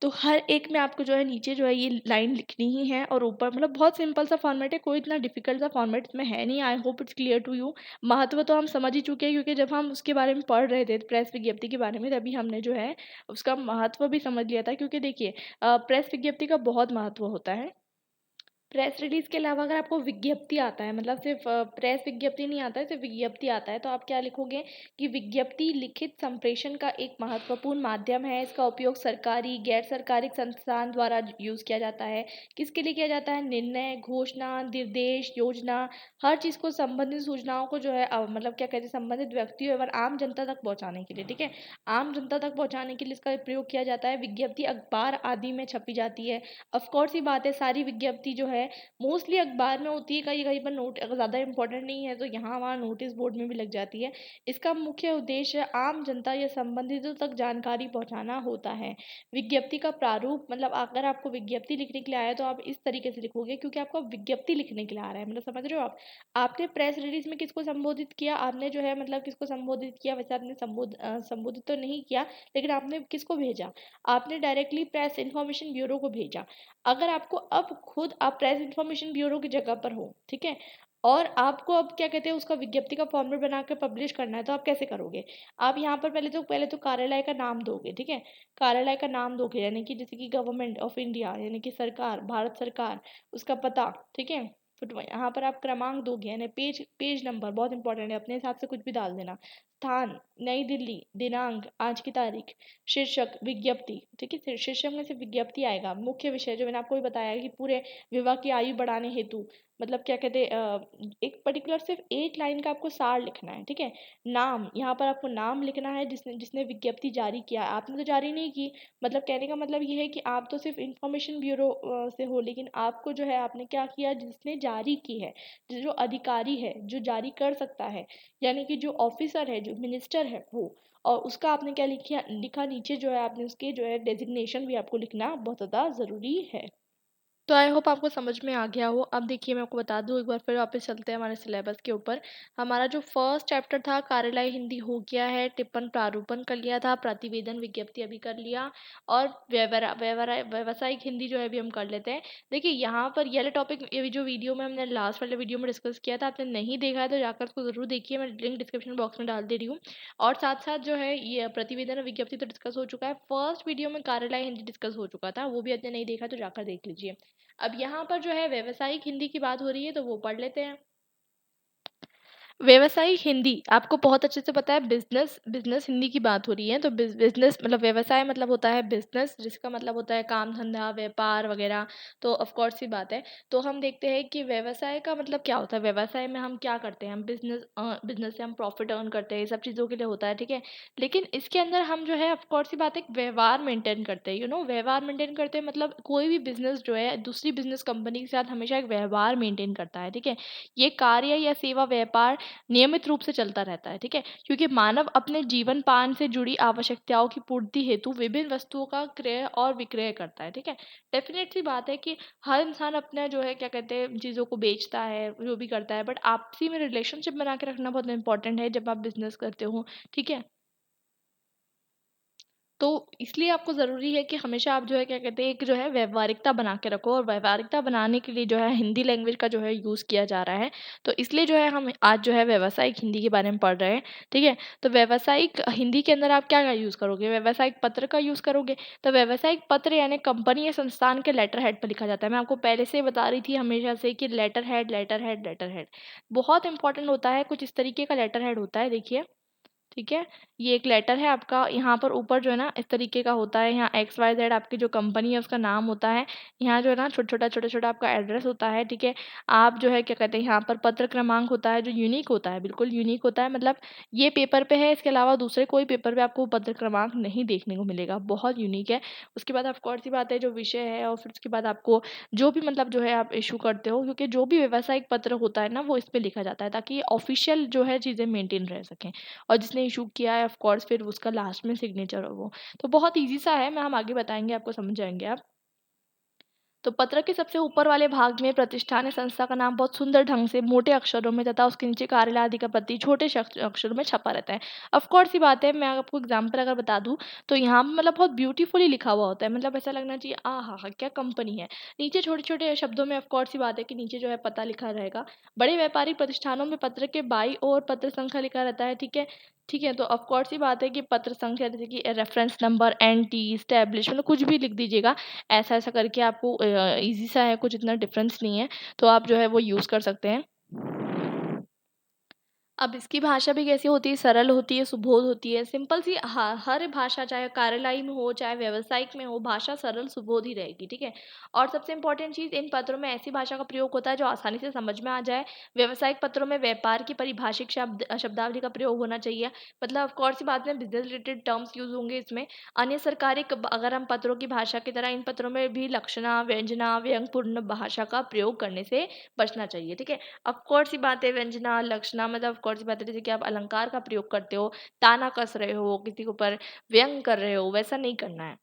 तो हर एक में आपको जो है नीचे जो है ये लाइन लिखनी ही है, और ऊपर मतलब बहुत सिंपल सा फॉर्मेट है, कोई इतना डिफिकल्ट सा फॉर्मेट इसमें है नहीं। I hope it's clear to you. महत्व तो हम समझ ही चुके हैं, क्योंकि जब हम उसके बारे में पढ़ रहे थे प्रेस विज्ञप्ति के बारे में, तभी हमने जो है उसका महत्व भी समझ लिया था। क्योंकि देखिए प्रेस विज्ञप्ति का बहुत महत्व होता है। प्रेस रिलीज़ के अलावा अगर आपको विज्ञप्ति आता है, मतलब सिर्फ़ प्रेस विज्ञप्ति नहीं आता है, सिर्फ़ विज्ञप्ति आता है, तो आप क्या लिखोगे कि विज्ञप्ति लिखित संप्रेषण का एक महत्वपूर्ण माध्यम है। इसका उपयोग सरकारी, गैर सरकारी संस्थान द्वारा यूज़ किया जाता है। किसके लिए किया जाता है? निर्णय, घोषणा, निर्देश, योजना, हर चीज़ को, संबंधित सूचनाओं को जो है मतलब क्या कहते हैं, संबंधित व्यक्तियों एवं आम जनता तक पहुँचाने के लिए, ठीक है? आम जनता तक पहुँचाने के लिए इसका प्रयोग किया जाता है। विज्ञप्ति अखबार आदि में छपी जाती है। ऑफ कोर्स सी बात है, सारी विज्ञप्ति जो है मोस्टली अखबार में होती है, कहीं कहीं पर नोट अगर ज़्यादा इंपॉर्टेंट नहीं है तो यहाँ वहाँ नोटिस बोर्ड में भी लग जाती है। इसका मुख्य उद्देश्य आम जनता या संबंधितों तक जानकारी पहुँचाना होता है। विज्ञप्ति का प्रारूप, मतलब अगर आपको विज्ञप्ति लिखने के लिए आया है तो आप इस तरीके से लिखोगे, क्योंकि आपको विज्ञप्ति लिखने के लिए आ रहा है, मतलब समझ रहे हो आप। आपने प्रेस रिलीज में किसको संबोधित किया, आपने जो है मतलब किसको संबोधित किया, वैसे आपने संबोधित तो नहीं किया, लेकिन आपने किसको भेजा, आपने डायरेक्टली प्रेस इन्फॉर्मेशन ब्यूरो को भेजा। अगर आपको अब खुद आप प्रेस इन्फॉर्मेशन ब्यूरो की जगह पर हो, ठीक है, और आपको अब क्या कहते हैं उसका विज्ञप्ति का फॉर्मेट बना के पब्लिश करना है, तो आप कैसे करोगे? आप यहाँ पर पहले तो कार्यालय का नाम दोगे, ठीक है। कार्यालय का नाम दोगे, यानी कि जैसे कि गवर्नमेंट ऑफ इंडिया, यानी कि सरकार, भारत सरकार, उसका पता, ठीक है। फिर यहाँ पर आप क्रमांक दोगे, यानी पेज पेज नंबर, बहुत इंपॉर्टेंट है, अपने हिसाब से कुछ भी डाल देना। स्थान नई दिल्ली, दिनांक आज की तारीख, शीर्षक विज्ञप्ति, ठीक है। शीर्षक में से विज्ञप्ति आएगा, मुख्य विषय जो मैंने आपको भी बताया कि पूरे विवाह की आयु बढ़ाने हेतु, मतलब क्या कहते हैं एक पर्टिकुलर सिर्फ एक लाइन का आपको सार लिखना है, ठीक है। नाम, यहाँ पर आपको नाम लिखना है जिसने जिसने विज्ञप्ति जारी किया, आपने तो जारी नहीं की। मतलब कहने का मतलब ये है कि आप तो सिर्फ इंफॉर्मेशन ब्यूरो से हो, लेकिन आपको जो है आपने क्या किया, जिसने जारी की है, जो अधिकारी है जो जारी कर सकता है, यानी कि जो ऑफिसर है, जो मिनिस्टर है वो, और उसका आपने क्या लिखा लिखा नीचे जो है आपने उसके जो है डेजिग्नेशन भी आपको लिखना बहुत ज़्यादा ज़रूरी है। तो आई होप आपको समझ में आ गया हो। अब देखिए मैं आपको बता दूँ एक बार फिर, वापस चलते हैं हमारे सिलेबस के ऊपर। हमारा जो फर्स्ट चैप्टर था कार्यालय हिंदी हो गया है, टिप्पण प्रारूपण कर लिया था, प्रतिवेदन विज्ञप्ति अभी कर लिया, और व्यावसायिक हिंदी जो है अभी हम कर लेते हैं। देखिए यहाँ पर ये वाला टॉपिक, ये जो वीडियो में हमने लास्ट वाले वीडियो में डिस्कस किया था, आपने नहीं देखा है तो जाकर उसको ज़रूर देखिए, मैं लिंक डिस्क्रिप्शन बॉक्स में डाल दे रही हूँ। और साथ साथ जो है ये प्रतिवेदन और विज्ञप्ति तो डिस्कस हो चुका है, फर्स्ट वीडियो में कार्यालय हिंदी डिस्कस हो चुका था, वो भी आपने नहीं देखा तो जाकर देख लीजिए। अब यहाँ पर जो है व्यावसायिक हिंदी की बात हो रही है तो वो पढ़ लेते हैं। व्यावसायिक हिंदी आपको बहुत अच्छे से पता है, बिजनेस बिजनेस हिंदी की बात हो रही है, तो बिजनेस मतलब व्यवसाय मतलब होता है बिजनेस, जिसका मतलब होता है काम धंधा व्यापार वगैरह। तो ऑफ कोर्स सी बात है। तो हम देखते हैं कि व्यवसाय का मतलब क्या होता है, व्यवसाय में हम क्या करते हैं, हम बिजनेस बिजनेस से हम प्रॉफिट अर्न करते हैं, ये सब चीज़ों के लिए होता है, ठीक है। लेकिन इसके अंदर हम जो है ऑफ कोर्स सी बात है, एक व्यवहार मेंटेन करते हैं, व्यवहार मेंटेन करते हैं, मतलब कोई भी बिजनेस जो है दूसरी बिजनेस कंपनी के साथ हमेशा एक व्यवहार मेंटेन करता है, ठीक है। ये कार्य या सेवा व्यापार नियमित रूप से चलता रहता है, ठीक है। क्योंकि मानव अपने जीवन पान से जुड़ी आवश्यकताओं की पूर्ति हेतु विभिन्न वस्तुओं का क्रय और विक्रय करता है, ठीक है। डेफिनेट सी बात है कि हर इंसान अपना जो है क्या कहते हैं चीज़ों को बेचता है, जो भी करता है, बट आपसी में रिलेशनशिप बना के रखना बहुत इंपॉर्टेंट है जब आप बिजनेस करते हो, ठीक है। तो इसलिए आपको ज़रूरी है कि हमेशा आप जो है क्या कहते हैं एक जो है व्यावहारिकता बना के रखो, और व्यावहारिकता बनाने के लिए जो है हिंदी लैंग्वेज का जो है यूज़ किया जा रहा है। तो इसलिए जो है हम आज जो है व्यावसायिक हिंदी के बारे में पढ़ रहे हैं, ठीक है। तो व्यावसायिक हिंदी के अंदर आप क्या यूज़ करोगे, व्यावसायिक पत्र का यूज़ करोगे। तो व्यावसायिक पत्र यानी कंपनी या संस्थान के लेटर हेड पर लिखा जाता है। मैं आपको पहले से ही बता रही थी हमेशा से कि letter head, letter head, letter head बहुत इंपॉर्टेंट होता है। कुछ इस तरीके का लेटर हेड होता है, देखिए, ठीक है। ये एक लेटर है आपका, यहाँ पर ऊपर जो है ना इस तरीके का होता है, यहाँ एक्स वाई जेड आपकी जो कंपनी है उसका नाम होता है। यहाँ जो है ना छोटा-छोटा आपका एड्रेस होता है, ठीक है। आप जो है क्या कहते हैं, यहाँ पर पत्र क्रमांक होता है जो यूनिक होता है, बिल्कुल यूनिक होता है, मतलब ये पेपर पे है, इसके अलावा दूसरे कोई पेपर पे आपको पत्र क्रमांक नहीं देखने को मिलेगा, बहुत यूनिक है। उसके बाद ऑफ कोर्स सी बात है जो विषय है, और फिर उसके बाद आपको जो भी मतलब जो है आप इश्यू करते हो, क्योंकि जो भी व्यावसायिक पत्र होता है ना वो इस पे लिखा जाता है, ताकि ऑफिशियल जो है चीज़ें मेंटेन रह सकें। और जिसने इशू किया है ऑफ कोर्स फिर उसका लास्ट में सिग्नेचर हो वो। तो बहुत ईज़ी सा है, मैं हम आगे बताएँगे, आपको समझ जाएँगे आप। तो पत्र के सबसे ऊपर वाले भाग में प्रतिष्ठान या संस्था का नाम बहुत सुंदर ढंग से मोटे अक्षरों में तथा उसके नीचे कार्यालय आदि का प्रति छोटे अक्षरों में छपा रहता है। ऑफ कोर्स सी बात है, मैं आपको एग्जांपल अगर बता दूँ तो यहाँ पे मतलब बहुत ब्यूटीफुली लिखा हुआ होता है, मतलब ऐसा लगना चाहिए आहा! क्या कंपनी है। नीचे छोटे-छोटे शब्दों में ऑफ कोर्स सी बात है कि नीचे जो है पता लिखा रहेगा। बड़े व्यापारिक प्रतिष्ठानों में पत्र के बाईं ओर पत्र संख्या लिखा रहता है, ठीक है। ठीक है, तो ऑफ कोर्स ही बात है कि पत्र संख्या जैसे कि रेफरेंस नंबर, एनटी, एस्टैब्लिश मतलब कुछ भी लिख दीजिएगा। ऐसा-ऐसा करके आपको ईज़ी सा है, कुछ इतना डिफरेंस नहीं है, तो आप जो है वो यूज़ कर सकते हैं। अब इसकी भाषा भी कैसी होती है, सरल होती है, सुबोध होती है, सिंपल सी हर भाषा चाहे कार्यलाई में हो, चाहे व्यावसायिक में हो, भाषा सरल सुबोध ही रहेगी, ठीक है? और सबसे इम्पोर्टेंट चीज़ इन पत्रों में ऐसी भाषा का प्रयोग होता है जो आसानी से समझ में आ जाए। व्यावसायिक पत्रों में व्यापार की परिभाषिक शब्दावली का प्रयोग होना चाहिए। मतलब ऑफ कोर्स सी बात है बिज़नेस रिलेटेड टर्म्स यूज़ होंगे इसमें। अन्य सरकारी अगर हम पत्रों की भाषा की तरह इन पत्रों में भी लक्षणा, व्यंजना, व्यंग्यपूर्ण भाषा का प्रयोग करने से बचना चाहिए, ठीक है? ऑफ कोर्स सी बात है व्यंजना, लक्षणा मतलब ऑफ कोर्स सी बात है जैसे कि आप अलंकार का प्रयोग करते हो, ताना कस रहे हो, किसी के ऊपर व्यंग कर रहे हो, वैसा नहीं करना है।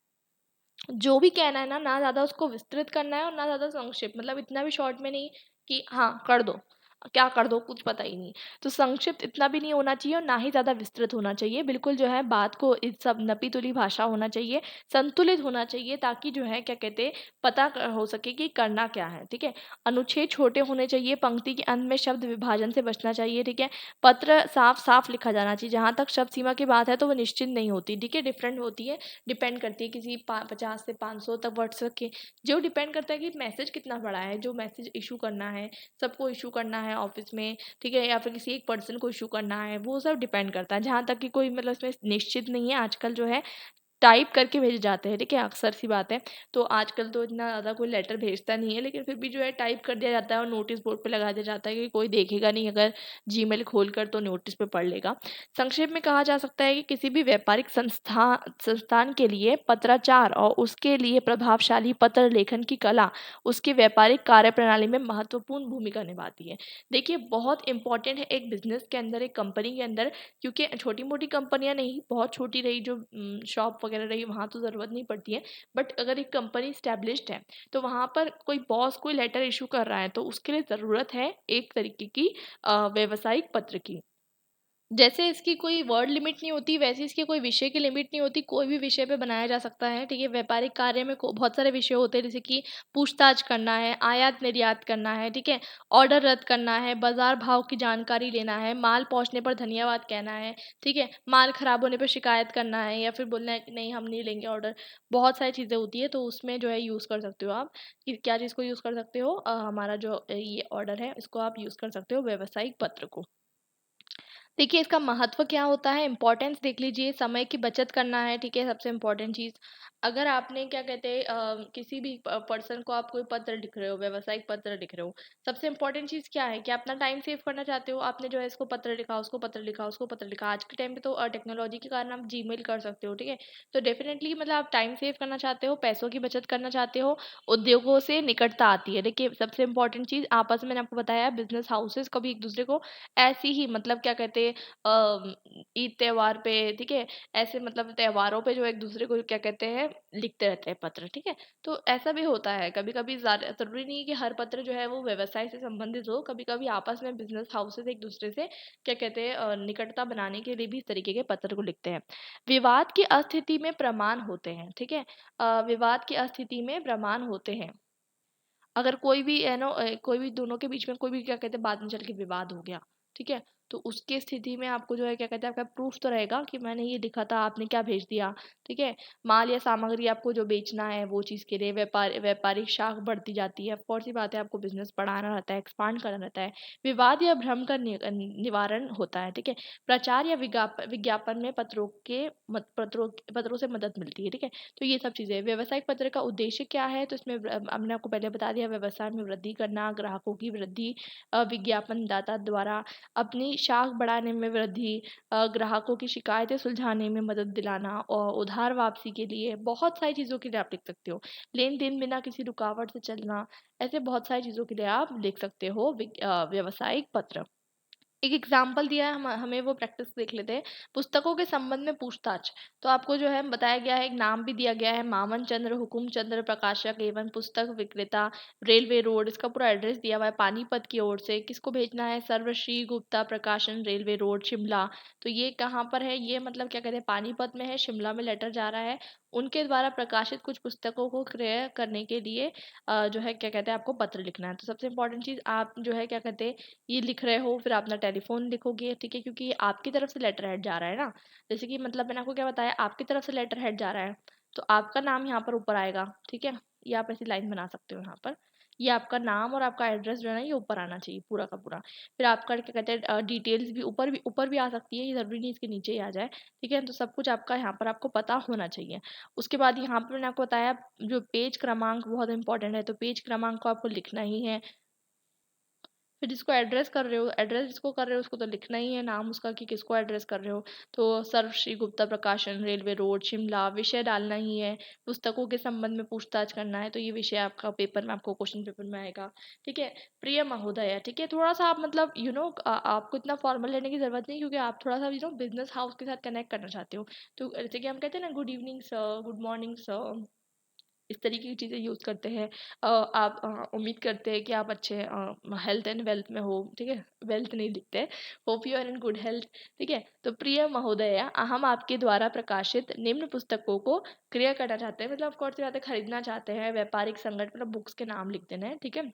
जो भी कहना है ना ज़्यादा उसको विस्तृत करना है और ना ज़्यादा संक्षिप्त मतलब इतना भी शॉर्ट में नहीं कि हाँ, कर दो। क्या कर दो कुछ पता ही नहीं। तो संक्षिप्त इतना भी नहीं होना चाहिए और ना ही ज़्यादा विस्तृत होना चाहिए। बिल्कुल जो है बात को इस सब नपी-तुली भाषा होना चाहिए, संतुलित होना चाहिए ताकि जो है क्या कहते हैं पता हो सके कि करना क्या है, ठीक है? अनुच्छेद छोटे होने चाहिए, पंक्ति के अंत में शब्द विभाजन से बचना चाहिए, ठीक है? पत्र साफ-साफ लिखा जाना चाहिए। जहाँ तक शब्द सीमा की बात है तो वो निश्चित नहीं होती, ठीक है? डिफरेंट होती है। डिपेंड करती है किसी 50 से 500 तक व्हाट्सएप के जो डिपेंड करता है कि मैसेज कितना बड़ा है जो मैसेज इशू करना है सबको इशू करना है ऑफिस में ठीक है या फिर किसी एक पर्सन को इशू करना है वो सब डिपेंड करता है जहाँ तक कि कोई मतलब इसमें निश्चित नहीं है आजकल जो है टाइप करके भेजे जाते हैं, ठीक है? अक्सर सी बात है। तो आजकल तो इतना ज़्यादा कोई लेटर भेजता नहीं है, लेकिन फिर भी जो है टाइप कर दिया जाता है और नोटिस बोर्ड पे लगा दिया जाता है कि कोई देखेगा नहीं अगर जीमेल खोलकर तो नोटिस पे पढ़ लेगा। संक्षेप में कहा जा सकता है कि किसी भी व्यापारिक संस्थान के लिए पत्राचार और उसके लिए प्रभावशाली पत्र लेखन की कला, उसकी व्यापारिक कार्यप्रणाली में महत्वपूर्ण भूमिका निभाती है। देखिए बहुत इम्पोर्टेंट है एक बिज़नेस के अंदर, एक कंपनी के अंदर क्योंकि छोटी-मोटी कंपनियाँ नहीं, बहुत छोटी रही जो शॉप वगैरह रही वहाँ तो ज़रूरत नहीं पड़ती है। बट अगर एक कंपनी एस्टेब्लिश्ड है, तो वहाँ पर कोई बॉस कोई लेटर इश्यू कर रहा है, तो उसके लिए ज़रूरत है एक तरीके की व्यावसायिक पत्र की। जैसे इसकी कोई वर्ड लिमिट नहीं होती, वैसे इसकी कोई विषय की लिमिट नहीं होती, कोई भी विषय पे बनाया जा सकता है, ठीक है? व्यापारिक कार्य में को बहुत सारे विषय होते हैं, जैसे कि पूछताछ करना है, आयात-निर्यात करना है, ठीक है? ऑर्डर रद्द करना है, बाज़ार भाव की जानकारी लेना है, माल पहुँचने पर धन्यवाद कहना है, ठीक है? माल खराब होने पे शिकायत करना है या फिर बोलना है कि नहीं हम नहीं लेंगे ऑर्डर। बहुत सारी चीज़ें होती हैं, तो उसमें जो है यूज़ कर सकते हो आप। कि क्या चीज़ को यूज़ कर सकते हो? हमारा जो ये ऑर्डर है, इसको आप यूज़ कर सकते हो व्यावसायिक पत्र को। देखिए इसका महत्व क्या होता है इम्पोर्टेंस देख लीजिए समय की बचत करना है ठीक है सबसे इम्पोर्टेंट चीज़ अगर आपने क्या कहते हैं किसी भी पर्सन को आप कोई पत्र लिख रहे हो व्यावसायिक पत्र लिख रहे हो सबसे इम्पोर्टेंट चीज़ क्या है कि आप अपना टाइम सेव करना चाहते हो आपने जो है इसको पत्र लिखा उसको पत्र लिखा उसको पत्र लिखा आज के टाइम पे तो टेक्नोलॉजी के कारण आप जीमेल कर सकते हो ठीक है तो डेफिनेटली मतलब आप टाइम सेव करना चाहते हो पैसों की बचत करना चाहते हो उद्योगों से निकटता आती है देखिए सबसे इम्पोर्टेंट चीज़ आपस में मैंने आपको बताया बिजनेस हाउसेस कभी एक दूसरे को ऐसी ही मतलब क्या कहते हैं ईद त्योहार पे ठीक है ऐसे मतलब त्योहारों पे जो एक दूसरे को क्या कहते हैं लिखते रहते हैं पत्र ठीक है तो ऐसा भी होता है कभी कभी जरूरी नहीं है कि हर पत्र जो है वो व्यवसाय से संबंधित हो कभी कभी आपस में बिजनेस हाउसेस एक दूसरे से क्या कहते हैं निकटता बनाने के लिए भी इस तरीके के पत्र को लिखते हैं विवाद की अस्थिति में प्रमाण होते हैं ठीक है विवाद की अस्थिति में प्रमाण होते हैं अगर कोई भी है ना कोई भी दोनों के बीच में कोई भी क्या कहते हैं बाद में चल के विवाद हो गया ठीक है तो उसके स्थिति में आपको जो है क्या कहते हैं आपका प्रूफ तो रहेगा कि मैंने ये लिखा था आपने क्या भेज दिया ठीक है माल या सामग्री आपको जो बेचना है वो चीज़ के लिए व्यापारिक शाख बढ़ती जाती है कौन सी बात है आपको बिजनेस बढ़ाना रहता है एक्सपांड करना रहता है विवाद या भ्रम का निवारण होता है ठीक है प्रचार या विज्ञापन में पत्रों से मदद मिलती है ठीक है तो ये सब चीज़ें व्यावसायिक पत्र का उद्देश्य क्या है तो इसमें हमने आपको पहले बता दिया व्यवसाय में वृद्धि करना ग्राहकों की वृद्धि विज्ञापन दाता द्वारा अपनी शाख बढ़ाने में वृद्धि ग्राहकों की शिकायतें सुलझाने में मदद दिलाना और उधार वापसी के लिए बहुत सारी चीज़ों के लिए आप लिख सकते हो लेन देन बिना किसी रुकावट से चलना ऐसे बहुत सारी चीज़ों के लिए आप लिख सकते हो व्यावसायिक पत्र एक एग्जाम्पल दिया है हमें वो प्रैक्टिस देख लेते हैं पुस्तकों के संबंध में पूछताछ तो आपको जो है बताया गया है एक नाम भी दिया गया है मामन चंद्र हुकुम चंद्र प्रकाशक एवं पुस्तक विक्रेता रेलवे रोड इसका पूरा एड्रेस दिया हुआ है पानीपत की ओर से किसको भेजना है सर्वश्री गुप्ता प्रकाशन रेलवे रोड शिमला तो ये कहाँ पर है ये मतलब क्या कहते हैं पानीपत में है शिमला में लेटर जा रहा है उनके द्वारा प्रकाशित कुछ पुस्तकों को क्रय करने के लिए जो है क्या कहते हैं आपको पत्र लिखना है। तो सबसे इम्पोर्टेंट चीज़ आप जो है क्या कहते हैं ये लिख रहे हो, फिर अपना टेलीफोन लिखोगे, ठीक है, क्योंकि ये आपकी तरफ से लेटर हेड जा रहा है ना। जैसे कि मतलब मैंने आपको क्या बताया, आपकी तरफ से लेटर हेड जा रहा है, तो आपका नाम यहाँ पर ऊपर आएगा, ठीक है। ये आप ऐसी लाइन बना सकते हो यहाँ पर। ये आपका नाम और आपका एड्रेस जो है ना ये ऊपर आना चाहिए पूरा का पूरा। फिर आपका क्या कहते हैं डिटेल्स भी ऊपर भी आ सकती है, ये ज़रूरी नहीं इसके नीचे ही आ जाए, ठीक है। तो सब कुछ आपका यहाँ पर आपको पता होना चाहिए। उसके बाद यहाँ पर मैंने आपको बताया जो पेज क्रमांक बहुत इंपॉर्टेंट है, तो पेज क्रमांक को आपको लिखना ही है। फिर जिसको एड्रेस कर रहे हो, एड्रेस जिसको कर रहे हो उसको तो लिखना ही है नाम उसका कि किसको एड्रेस कर रहे हो। तो सर्वश्री गुप्ता प्रकाशन, रेलवे रोड, शिमला, विषय डालना ही है। पुस्तकों के संबंध में पूछताछ करना है, तो ये विषय आपका पेपर में आपको क्वेश्चन पेपर में आएगा, ठीक है। प्रिय महोदय, ठीक है, थोड़ा सा आप मतलब आपको इतना फॉर्मल लेने की जरूरत नहीं, क्योंकि आप थोड़ा सा बिजनेस हाउस के साथ कनेक्ट करना चाहते हो। तो जैसे कि हम कहते हैं ना good evening sir, good morning sir, इस तरीके की चीज़ें यूज़ करते हैं। आप उम्मीद करते हैं कि आप अच्छे हेल्थ एंड वेल्थ में हो, ठीक है। वेल्थ नहीं लिखते, hope you are in good health, ठीक है। तो प्रिय महोदया, हम आपके द्वारा प्रकाशित निम्न पुस्तकों को क्रय करना चाहते हैं, मतलब ऑफ कोर्स बात है, खरीदना चाहते हैं। व्यापारिक संगठन, मतलब बुक्स के नाम लिख देना है, ठीक है।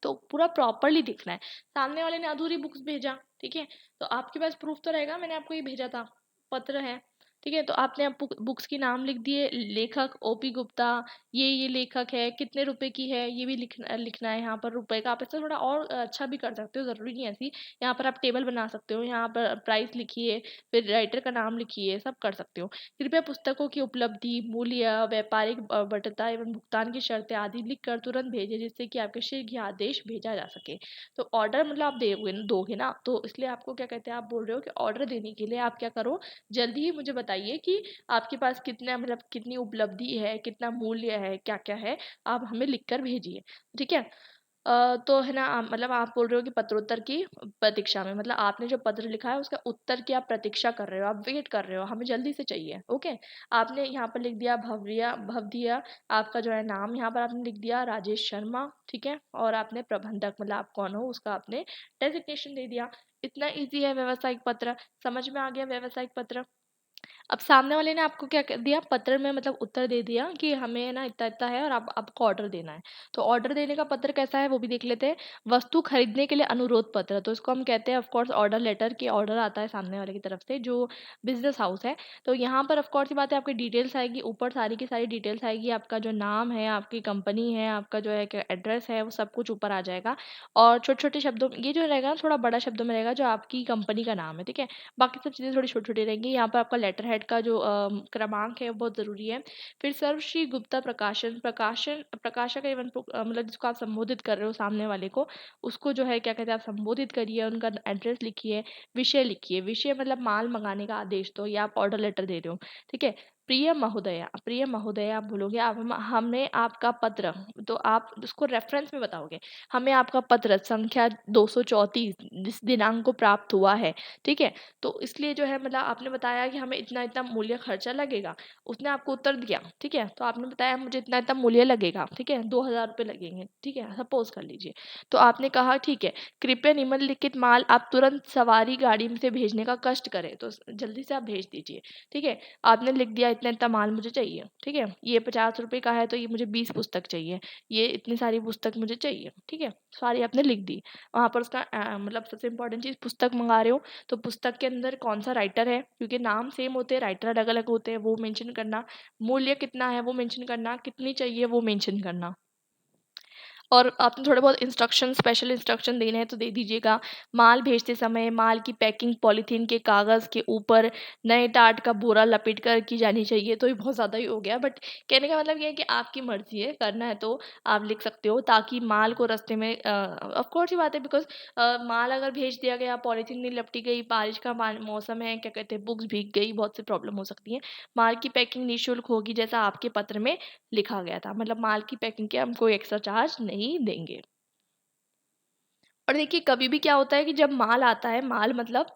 तो पूरा प्रॉपरली लिखना है। सामने वाले ने अधूरी बुक्स भेजा, ठीक है, तो आपके पास प्रूफ तो रहेगा मैंने आपको ये भेजा था, पत्र है, ठीक है। तो आपने अब बुक्स के नाम लिख दिए, लेखक ओपी गुप्ता, ये लेखक है, कितने रुपए की है ये भी लिखना है यहाँ पर रुपए का। आप इससे थोड़ा और अच्छा भी कर सकते हो, ज़रूरी नहीं है ऐसी। यहाँ पर आप टेबल बना सकते हो, यहाँ पर प्राइस लिखिए, फिर राइटर का नाम लिखिए, सब कर सकते हो। कृपया पुस्तकों की उपलब्धि, मूल्य, व्यापारिक वटता एवं भुगतान की शर्तें आदि लिखकर तुरंत भेजें, जिससे कि आपके शीघ्र आदेश भेजा जा सके। तो ऑर्डर मतलब आप दोगे ना, तो इसलिए आपको क्या कहते हैं, आप बोल रहे हो कि ऑर्डर देने के लिए आप क्या करो, जल्दी ही मुझे बताइए कि आपके पास कितना मतलब कितनी उपलब्धि है, कितना मूल्य है, क्या क्या है, आप हमें लिख कर भेजिए, ठीक है। तो है ना मतलब आप बोल रहे हो कि पत्रोत्तर की प्रतीक्षा में, मतलब आपने जो पत्र लिखा है उसका उत्तर की आप प्रतीक्षा कर रहे हो, आप वेट कर रहे हो, हमें जल्दी से चाहिए, ओके। आपने यहाँ पर लिख दिया भवदिया, आपका जो है नाम यहाँ पर आपने लिख दिया राजेश शर्मा, ठीक है। और आपने प्रबंधक मतलब आप कौन हो उसका आपने डेजिग्नेशन दे दिया। इतना इजी है व्यावसायिक पत्र, समझ में आ गया व्यावसायिक पत्र। अब सामने वाले ने आपको क्या दिया पत्र में, मतलब उत्तर दे दिया कि हमें ना इतना इतना है और आप आपको ऑर्डर देना है। तो ऑर्डर देने का पत्र कैसा है वो भी देख लेते हैं। वस्तु खरीदने के लिए अनुरोध पत्र, तो इसको हम कहते हैं ऑफ कोर्स ऑर्डर लेटर, की ऑर्डर आता है सामने वाले की तरफ से जो बिजनेस हाउस है। तो यहाँ पर ऑफ कोर्स ही बात है, आपकी डिटेल्स आएगी ऊपर, सारी की सारी डिटेल्स आएगी, आपका जो नाम है, आपकी कंपनी है, आपका जो है एड्रेस है, वो सब कुछ ऊपर आ जाएगा। और छोटे छोटे शब्दों ये जो रहेगा थोड़ा बड़ा शब्दों में रहेगा जो आपकी कंपनी का नाम है, ठीक है। बाकी सब चीज़ें थोड़ी छोटी-छोटी रहेंगी। यहाँ पर आपका लेटर हेड का जो क्रमांक है वो बहुत ज़रूरी है। फिर सर्वश्री गुप्ता प्रकाशक एवं मतलब जिसको आप संबोधित कर रहे हो सामने वाले को, उसको जो है क्या कहते हैं आप संबोधित करिए, उनका एड्रेस लिखिए, विषय लिखिए। विषय मतलब माल मँगाने का आदेश, तो ये आप ऑर्डर लेटर दे रहे हो, ठीक है। प्रिय महोदया आप बोलोगे, आप हमने आपका पत्र, तो आप उसको रेफ़रेंस में बताओगे। हमें आपका पत्र संख्या 234 जिस दिनांक को प्राप्त हुआ है, ठीक है। तो इसलिए जो है मतलब आपने बताया कि हमें इतना-इतना मूल्य खर्चा लगेगा। उसने आपको उत्तर दिया, ठीक है। तो आपने बताया मुझे इतना-इतना मूल्य लगेगा, ठीक है, 2000 रुपए लगेंगे, ठीक है, सपोज़ कर लीजिए। तो आपने कहा ठीक है, कृपया निम्नलिखित माल आप तुरंत सवारी गाड़ी में से भेजने का कष्ट करें, तो जल्दी से आप भेज दीजिए, ठीक है। आपने लिख दिया इतना-इतना माल मुझे चाहिए, ठीक है। ये 50 रुपए का है तो ये मुझे 20 पुस्तक चाहिए, ये इतनी सारी पुस्तक मुझे चाहिए, ठीक है। सारी आपने लिख दी। वहाँ पर उसका मतलब सबसे इम्पोर्टेंट चीज़ पुस्तक मँगा रहे हो, तो पुस्तक के अंदर कौन-सा राइटर है, क्योंकि नाम सेम होते हैं, राइटर अलग-अलग होते हैं, वो मेंशन करना। मूल्य कितना है वो मेंशन करना, कितनी चाहिए वो मेंशन करना। और आपने थोड़े बहुत इंस्ट्रक्शन स्पेशल इंस्ट्रक्शन देने हैं तो दे दीजिएगा। माल भेजते समय माल की पैकिंग पॉलीथीन के कागज़ के ऊपर नए टाट का बोरा लपेट कर की जानी चाहिए, तो ये बहुत ज़्यादा ही हो गया, बट कहने का मतलब ये है कि आपकी मर्ज़ी है, करना है तो आप लिख सकते हो, ताकि माल को रास्ते में ऑफ कोर्स ये बात है, बिकॉज़ माल अगर भेज दिया गया, पॉलीथीन नहीं लपटी गई, बारिश का मौसम है, क्या कहते हैं, बुक्स भीग गई, बहुत सी प्रॉब्लम हो सकती है। माल की पैकिंग निःशुल्क होगी जैसा आपके पत्र में लिखा गया था, मतलब माल की पैकिंग के हम कोई एक्स्ट्रा चार्ज नहीं देंगे। और देखिए कभी भी क्या होता है कि जब माल आता है, माल मतलब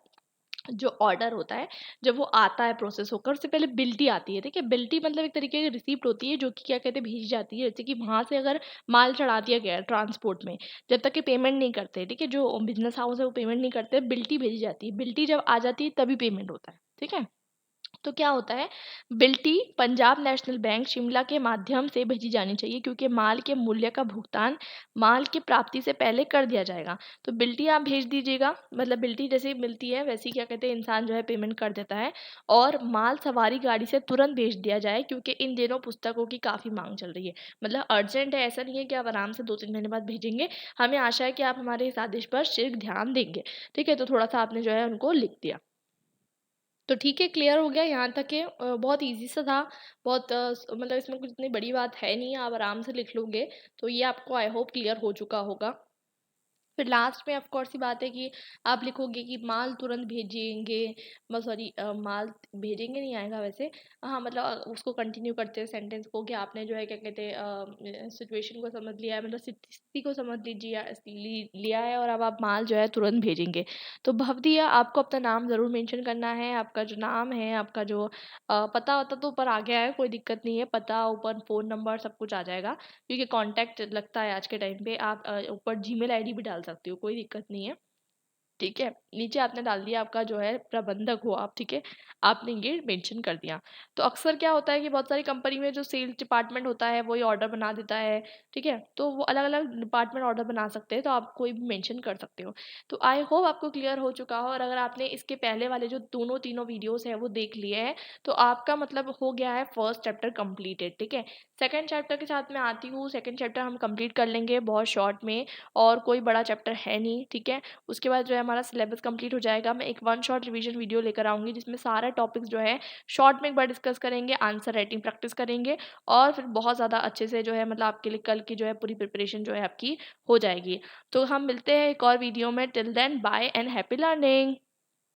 जो ऑर्डर होता है, जब वो आता है प्रोसेस होकर, उससे पहले बिल्टी आती है, ठीक है। बिल्टी मतलब एक तरीके की रिसीप्ट होती है जो कि क्या कहते हैं भेजी जाती है, जैसे कि वहां से अगर माल चढ़ा दिया गया ट्रांसपोर्ट में, जब तक कि पेमेंट नहीं करते, ठीक है, जो बिजनेस हाउस है वो पेमेंट नहीं करते, बिल्टी भेजी जाती है, बिल्टी जब आ जाती है तभी पेमेंट होता है, ठीक है। तो क्या होता है, बिल्टी पंजाब नेशनल बैंक शिमला के माध्यम से भेजी जानी चाहिए, क्योंकि माल के मूल्य का भुगतान माल की प्राप्ति से पहले कर दिया जाएगा। तो बिल्टी आप भेज दीजिएगा, मतलब बिल्टी जैसे मिलती है वैसे ही क्या कहते हैं इंसान जो है पेमेंट कर देता है। और माल सवारी गाड़ी से तुरंत भेज दिया जाए, क्योंकि इन दिनों पुस्तकों की काफ़ी मांग चल रही है। मतलब अर्जेंट है, ऐसा नहीं है कि आप आराम से 2-3 महीने बाद भेजेंगे। हमें आशा है कि आप हमारे इस आदेश पर शीघ्र ध्यान देंगे। ठीक है, तो थोड़ा सा आपने जो है उनको लिख दिया। तो ठीक है, क्लियर हो गया यहाँ तक के। बहुत ईज़ी सा था, बहुत मतलब इसमें कुछ इतनी बड़ी बात है नहीं, आप आराम से लिख लोगे। तो ये आपको आई होप क्लियर हो चुका होगा। फिर लास्ट में ऑफ कोर्स सी बात है कि आप लिखोगे कि माल तुरंत भेजेंगे, सॉरी, माल भेजेंगे नहीं आएगा वैसे। हाँ, मतलब उसको कंटिन्यू करते हैं सेंटेंस को कि आपने जो है क्या कहते हैं सिचुएशन को समझ लिया है, मतलब स्थिति को समझ लिया है, और अब आप माल जो है तुरंत भेजेंगे। तो भवदिया आपको अपना नाम ज़रूर मेंशन करना है, आपका जो नाम है, आपका जो पता वता तो ऊपर आ गया है, कोई दिक्कत नहीं है, पता ऊपर फ़ोन नंबर सब कुछ आ जाएगा, क्योंकि कॉन्टैक्ट लगता है आज के टाइम पे। आप ऊपर जीमेल आईडी भी डाल सकते हो, कोई दिक्कत नहीं है। ठीक है, नीचे आपने डाल दिया आपका जो है प्रबंधक हो आप, ठीक है, आपने ये मेंशन कर दिया। तो अक्सर क्या होता है कि बहुत सारी कंपनी में जो सेल्स डिपार्टमेंट होता है वही ऑर्डर बना देता है। ठीक है, तो वो अलग अलग डिपार्टमेंट ऑर्डर बना सकते हैं, तो आप कोई भी मेंशन कर सकते हो। तो आई होप आपको क्लियर हो चुका हो, और अगर आपने इसके पहले वाले जो दोनों तीनों वीडियोस है वो देख लिए हैं, तो आपका मतलब हो गया है फर्स्ट चैप्टर कंप्लीटेड। ठीक है, सेकंड चैप्टर के साथ मैं आती हूँ, सेकंड चैप्टर हम कंप्लीट कर लेंगे बहुत शॉर्ट में, और कोई बड़ा चैप्टर है नहीं। ठीक है, उसके बाद जो है हमारा सिलेबस कंप्लीट हो जाएगा। मैं एक वन शॉट रिवीजन वीडियो लेकर आऊँगी, जिसमें सारे टॉपिक्स जो है शॉर्ट में एक बार डिस्कस करेंगे, आंसर राइटिंग प्रैक्टिस करेंगे, और फिर बहुत ज़्यादा अच्छे से जो है मतलब आपके लिए कल की जो है पूरी प्रिपरेशन जो है आपकी हो जाएगी। तो हम मिलते हैं एक और वीडियो में। Till then bye and happy learning.